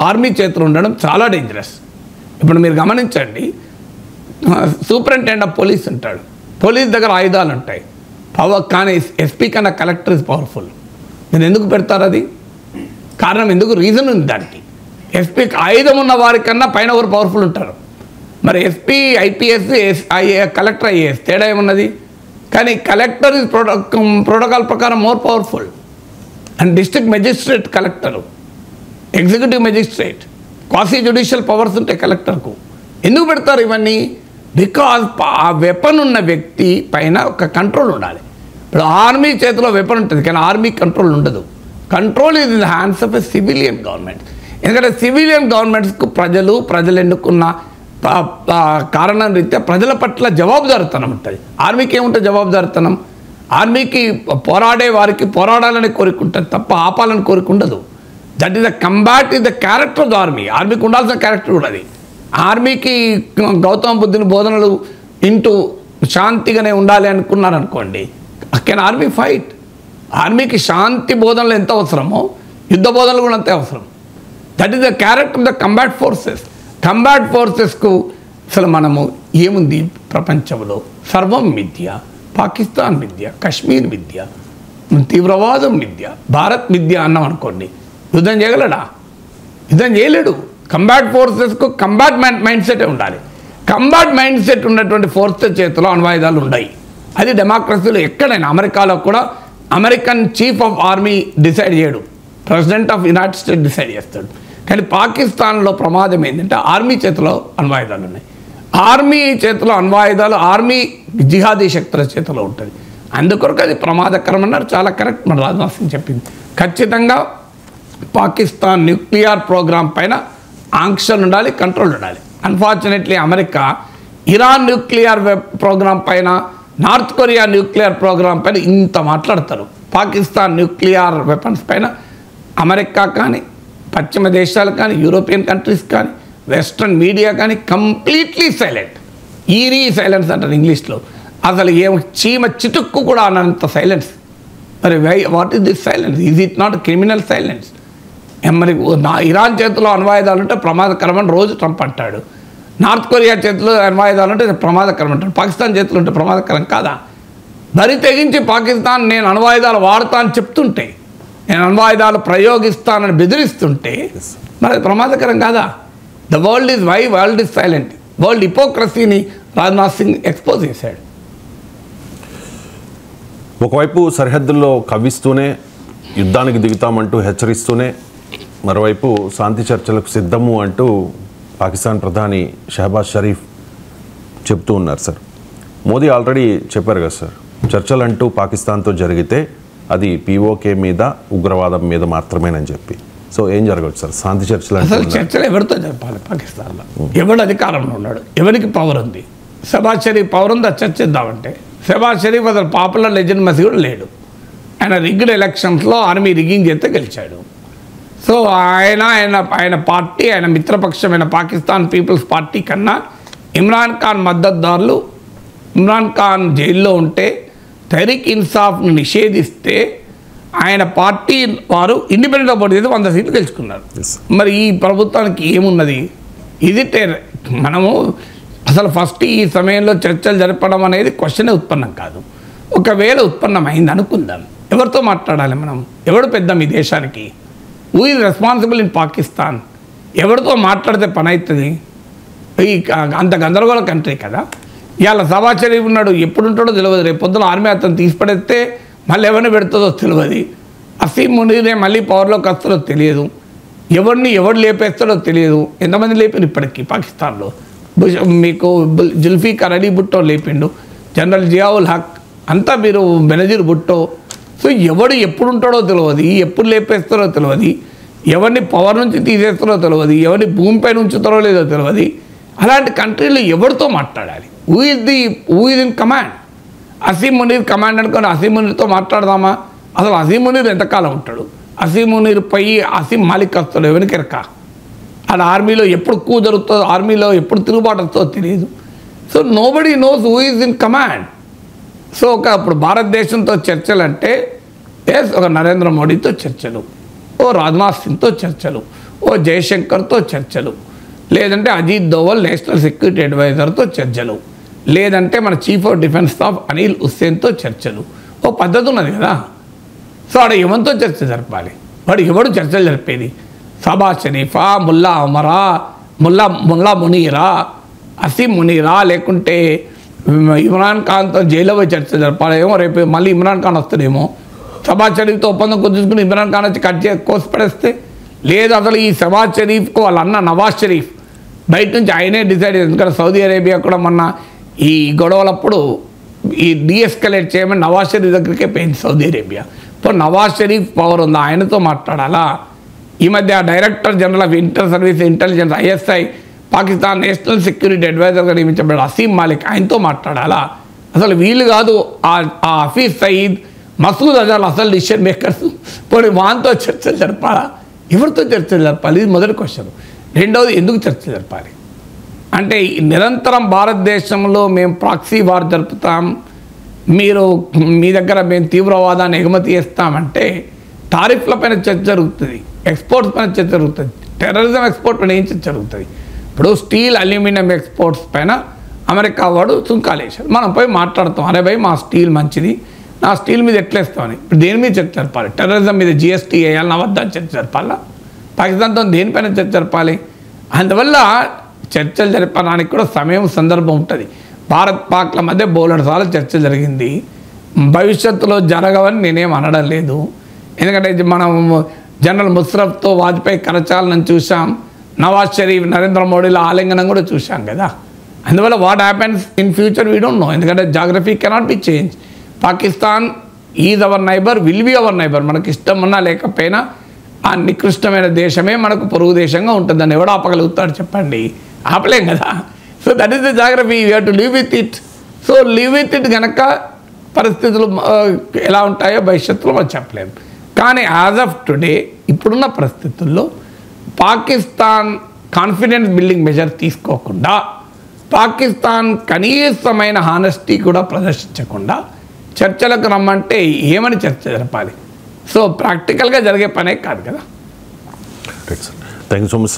ఆర్మీ చేతిలో ఉండడం చాలా డేంజరస్. ఇప్పుడు మీరు గమనించండి, సూపరింటెండెంట్ ఆఫ్ పోలీస్ ఉంటాడు, పోలీస్ దగ్గర ఆయుధాలు ఉంటాయి, కానీ ఎస్పీ కన్నా కలెక్టర్ ఇస్ పవర్ఫుల్. మీరు ఎందుకు పెడతారు? అది కారణం ఎందుకు? రీజన్ ఉంది దానికి. ఎస్పీకి ఆయుధం ఉన్న వారికన్నా పైన ఎవరు పవర్ఫుల్ ఉంటారు. మరి ఎస్పీ ఐపీఎస్ కలెక్టర్ ఐఏఎస్ తేడా ఏమున్నది? కానీ కలెక్టర్ ఇస్ ప్రోటోకాల్ ప్రకారం more powerful. And district magistrate collector, executive magistrate, quasi judicial powers ఉంటాయి కలెక్టర్కు. ఎందుకు పెడతారు ఇవన్నీ? బికాజ్ ఆ వెపన్ ఉన్న వ్యక్తి పైన ఒక కంట్రోల్ ఉండాలి. ఇప్పుడు ఆర్మీ చేతిలో వెపన్ ఉంటుంది, కానీ ఆర్మీ కంట్రోల్ ఉండదు. Control is in the hands of a civilian government. ఎందుకంటే సివిలియన్ గవర్నమెంట్స్కు ప్రజలు ఎన్నుకున్న కారణం రీత్యా ప్రజల పట్ల జవాబుదారితనం ఉంటుంది. ఆర్మీకి ఏముంటుంది జవాబుదారితనం? ఆర్మీకి పోరాడే వారికి పోరాడాలని కోరిక ఉంటుంది తప్ప ఆపాలని కోరిక ఉండదు. That is the combat is the character of the army. ఆర్మీకి ఉండాల్సిన క్యారెక్టర్ కూడా అది. ఆర్మీకి గౌతమ బుద్ధుని బోధనలు ఇంటూ శాంతిగానే ఉండాలి అనుకున్నారనుకోండి, కెన్ ఆర్మీ ఫైట్? ఆర్మీకి శాంతి బోధనలు ఎంత అవసరమో యుద్ధ బోధనలు కూడా అంతే అవసరం. That is the character of the combat forces. Combat ఫోర్సెస్కు అసలు మనము ఏముంది ప్రపంచంలో? సర్వం మిథ్య, పాకిస్తాన్ మిథ్య, కశ్మీర్ మిథ్య, తీవ్రవాదం మిథ్య, భారత్ మిథ్య అన్నాం అనుకోండి, యుద్ధం చేయగలడా? యుద్ధం చేయలేడు. కంబాట్ ఫోర్సెస్కు కంబాట్ మైండ్ సెటే ఉండాలి. కంబాట్ మైండ్ సెట్ ఉన్నటువంటి ఫోర్సెస్ చేతిలో అణ్వాయుధాలు ఉన్నాయి. అది డెమోక్రసీలో ఎక్కడైనా, అమెరికాలో కూడా American chief of army decide చేయడు, president of United States decide చేస్తాడు. కానీ పాకిస్తాన్లో ప్రమాదం ఏంటంటే ఆర్మీ చేతిలో అణ్వాయుధాలు ఉన్నాయి. ఆర్మీ చేతిలో అణ్వాయుధాలు ఆర్మీ జిహాదీ శక్తుల చేతిలో ఉంటుంది. అందుకొరకు అది ప్రమాదకరం అన్నారు. చాలా కరెక్ట్ మన రాజ్నాథ్ సింగ్ చెప్పింది. ఖచ్చితంగా పాకిస్తాన్ న్యూక్లియర్ ప్రోగ్రామ్ పైన ఆంక్షలు ఉండాలి, కంట్రోల్ ఉండాలి. Unfortunately America Iran nuclear program పైన, నార్త్ కొరియా న్యూక్లియర్ ప్రోగ్రామ్ పైన ఇంత మాట్లాడతారు. పాకిస్తాన్ న్యూక్లియర్ వెపన్స్ పైన అమెరికా కానీ, పశ్చిమ దేశాలు కానీ, యూరోపియన్ కంట్రీస్ కానీ, వెస్ట్రన్ మీడియా కానీ కంప్లీట్లీ సైలెంట్. ఈరీ సైలెన్స్ అంటారు ఇంగ్లీష్లో. అసలు ఏం చీమ చిటుక్కు కూడా అన్నంత సైలెన్స్. మరి what is this silence? Is it not criminal silence? మరి ఇరాన్ చేతిలో అణ్వాయుధాలు ఉంటే ప్రమాదకరమని రోజు ట్రంప్ అంటాడు. నార్త్ కొరియా చేతిలో అణ్వాయుధాలు ఉంటే ప్రమాదకరం అంటాడు. పాకిస్తాన్ చేతిలో ఉంటే ప్రమాదకరం కాదా? బరి తెగించి పాకిస్తాన్ నేను అణ్వాయుధాలు వాడతా అని చెప్తుంటే, నేను అణ్వాయుధాలు ప్రయోగిస్తానని బెదిరిస్తుంటే మరి అది ప్రమాదకరం కాదా? The world is why world is silent. World హిపోక్రసీని రాజ్నాథ్ సింగ్ ఎక్స్పోజ్ చేశాడు. ఒకవైపు సరిహద్దుల్లో కవ్విస్తూనే యుద్ధానికి దిగుతామంటూ హెచ్చరిస్తూనే, మరోవైపు శాంతి చర్చలకు సిద్ధము అంటూ పాకిస్తాన్ ప్రధాని షహబాజ్ షరీఫ్ చెప్తూ ఉన్నారు సార్. మోదీ ఆల్రెడీ చెప్పారు కదా సార్, చర్చలు అంటూ పాకిస్తాన్తో జరిగితే అది పీఓకే మీద, ఉగ్రవాదం మీద మాత్రమేనని చెప్పి. సో ఏం జరగవచ్చు సార్ శాంతి చర్చలు? అసలు చర్చలు ఎవరితో జరపాలి పాకిస్తాన్లో? ఎవడు అధికారంలో ఉన్నాడు? ఎవరికి పవర్ ఉంది? షహబాజ్ షరీఫ్ పవర్ ఉంది, అది చర్చిద్దామంటే. షహబాజ్ షరీఫ్ అసలు పాపులర్ లెజిటిమసీ కూడా లేడు. ఆయన రిగ్డ్ ఎలక్షన్స్లో ఆర్మీ రిగ్గింగ్ చేస్తే గెలిచాడు. సో ఆయన పార్టీ, ఆయన మిత్రపక్షమైన పాకిస్తాన్ పీపుల్స్ పార్టీ కన్నా ఇమ్రాన్ ఖాన్ మద్దతుదారులు, ఇమ్రాన్ ఖాన్ జైల్లో ఉంటే తహరీక్ ఇన్సాఫ్ను నిషేధిస్తే ఆయన పార్టీ వారు ఇండిపెండెంట్గా పోటీ చేసి 100 సీట్లు గెలుచుకున్నారు. మరి ఈ ప్రభుత్వానికి ఏమున్నది? ఇది మనము అసలు ఫస్ట్ ఈ సమయంలో చర్చలు జరపడం అనేది క్వశ్చనే ఉత్పన్నం కాదు. ఒకవేళ ఉత్పన్నమైంది అనుకుందాం, ఎవరితో మాట్లాడాలి మనం? ఎవడు పెద్ద మీ దేశానికి? Who is responsible in Pakistan? ఎవరితో మాట్లాడితే పని అవుతుంది? ఈ అంత గందరగోళ కంట్రీ కదా. ఇవాళ షహబాజ్ షరీఫ్ ఉన్నాడు, ఎప్పుడు ఉంటాడో తెలియదు. రేపు పొద్దున ఆర్మీ అతను తీసిపడేస్తే మళ్ళీ ఎవరిని పెడుతుందో తెలియదు. అసీం మునీరే మళ్ళీ పవర్లోకి వస్తాడో తెలియదు. ఎవరు లేపేస్తాడో తెలియదు. ఎంతమంది లేపారు ఇప్పటికీ పాకిస్తాన్లో? మీకు జుల్ఫికార్ అలీ భుట్టో లేపిండు, జనరల్ జియావుల్ హక్, అంతా మీరు బెనజీర్ భుట్టో. సో ఎవడు ఎప్పుడు ఉంటాడో తెలియదు, ఎప్పుడు లేపేస్తారో తెలియదు. ఎవరిని పవర్ నుంచి తీసేస్తారో తెలియదు, ఎవరిని భూమిపై ఉంచుతారో లేదో తెలియదు. అలాంటి కంట్రీలో ఎవరితో మాట్లాడాలి? Who is in command? Asim Munir command అనుకొని అసీం మునీర్తో మాట్లాడదామా? అసలు అసీం మునీర్ ఎంతకాలం ఉంటాడు? అసీం మునీర్ పోయి అసీం మాలిక్ వస్తాడు, ఎవరికి ఎరక? అలా ఆర్మీలో ఎప్పుడు కూ జరుగుతుందో, ఆర్మీలో ఎప్పుడు తిరుగుబాటు వస్తుందో తెలియదు. So nobody knows who is in command. So ఇప్పుడు భారతదేశంతో చర్చలు అంటే ఒక నరేంద్ర మోడీతో చర్చలు, ఓ రాజ్నాథ్ సింగ్తో చర్చలు, ఓ జయశంకర్తో చర్చలు, లేదంటే అజిత్ దోవల్ నేషనల్ సెక్యూరిటీ అడ్వైజర్తో చర్చలు, లేదంటే మన chief of defence staff Anil హుస్సేన్తో చర్చలు. ఓ పద్ధతి ఉన్నది కదా. సో ఆడ ఎవరితో చర్చ జరపాలి? వాడు ఎవడు చర్చలు జరిపేది? షహబాజ్ షరీఫా, ముల్లా ఉమరా, ముల్లా మునీరా, అసీం మునీరా, లేకుంటే ఇమ్రాన్ ఖాన్తో జైల్లో పోయి చర్చ జరపాలి? ఏమో రేపు మళ్ళీ ఇమ్రాన్ ఖాన్ వస్తాడేమో, షహబాజ్ షరీఫ్తో ఒప్పందం కుదుర్చుకుని ఇమ్రాన్ ఖాన్ వచ్చి కోసి పడేస్తే, లేదు అసలు ఈ షహబాజ్ షరీఫ్కు వాళ్ళ అన్న నవాజ్ షరీఫ్ బయట నుంచి ఆయనే డిసైడ్ చేయాలి. ఎందుకంటే సౌదీ అరేబియా కూడా మొన్న ఈ గొడవలప్పుడు ఈ డీఎస్కలేట్ చేయమని నవాజ్ షరీఫ్ దగ్గరికే పోయింది సౌదీ అరేబియా. ఇప్పుడు నవాజ్ షరీఫ్ పవర్ ఉందా? ఆయనతో మాట్లాడాలా? ఈ మధ్య director general of inter service intelligence ISI Pakistan national security అడ్వైజర్గా నియమించబడ్డ అసీం మాలిక్, ఆయనతో మాట్లాడాలా? అసలు వీళ్ళు కాదు ఆ హఫీజ్ సయీద్, మసూద్ అజర్ అసలు డిసిషన్ మేకర్స్. పోనీ వాంతో చర్చలు జరపాలా? ఎవరితో చర్చలు జరపాలి? ఇది మొదటి క్వశ్చన్. రెండవది, ఎందుకు చర్చలు జరపాలి అంటే నిరంతరం భారతదేశంలో మేము ప్రాక్సీ వార్ జరుపుతాం, మీ దగ్గర మేము తీవ్రవాదాన్ని ఎగుమతి చేస్తామంటే టారిఫ్ల పైన చర్చ జరుగుతుంది, ఎక్స్పోర్ట్స్ పైన చర్చ జరుగుతుంది, టెర్రరిజం ఎక్స్పోర్ట్ పైన ఏం చర్చ జరుగుతుంది? ఇప్పుడు స్టీల్ అల్యూమినియం ఎక్స్పోర్ట్స్ పైన అమెరికా వాడు సుంకాలు వేశారు, మనం పోయి మాట్లాడతాం, అరే భయ్ మా స్టీల్ మంచిది, నా స్టీల్ మీద ఎట్లేస్తామని. ఇప్పుడు దేని మీద చర్చ జరపాలి? టెర్రరిజం మీద GST వేయాలి, నా వద్ద చర్చ జరపాలా? పాకిస్తాన్తో దేనిపైన చర్చ జరపాలి? అందువల్ల చర్చలు జరపడానికి కూడా సమయం సందర్భం ఉంటుంది. భారత్ పాక్ల మధ్య బోలెడుసార్లు చర్చ జరిగింది, భవిష్యత్తులో జరగవని నేనేం అనడం లేదు. ఎందుకంటే మనం జనరల్ ముషర్రఫ్తో వాజ్పేయి కరచాలనం చూసాం, నవాజ్ షరీఫ్ నరేంద్ర మోడీలో ఆలింగనం కూడా చూసాం కదా. అందువల్ల what happens in future we don't know, ఎందుకంటే geography cannot be change. Pakistan is our neighbour, will be our neighbour. మనకి ఇష్టం ఉన్నా లేకపోయినా ఆ నికృష్టమైన దేశమే మనకు పొరుగు దేశంగా ఉంటుంది. దాన్ని ఎవడు ఆపగలుగుతాడు చెప్పండి? ఆపలేం కదా. So that is the geography, you have to live with it. So live with it కనుక పరిస్థితులు ఎలా ఉంటాయో భవిష్యత్తులో మనం చెప్పలేము. కానీ యాజ్ ఆఫ్ టుడే ఇప్పుడున్న పరిస్థితుల్లో పాకిస్తాన్ కాన్ఫిడెన్స్ బిల్డింగ్ మెజర్ తీసుకోకుండా, పాకిస్తాన్ కనీసమైన హానెస్టీ కూడా ప్రదర్శించకుండా చర్చలకు రమ్మంటే ఏమని చర్చ జరపాలి? సో ప్రాక్టికల్గా జరిగే పనే కాదు కదా. Thank you so much sir.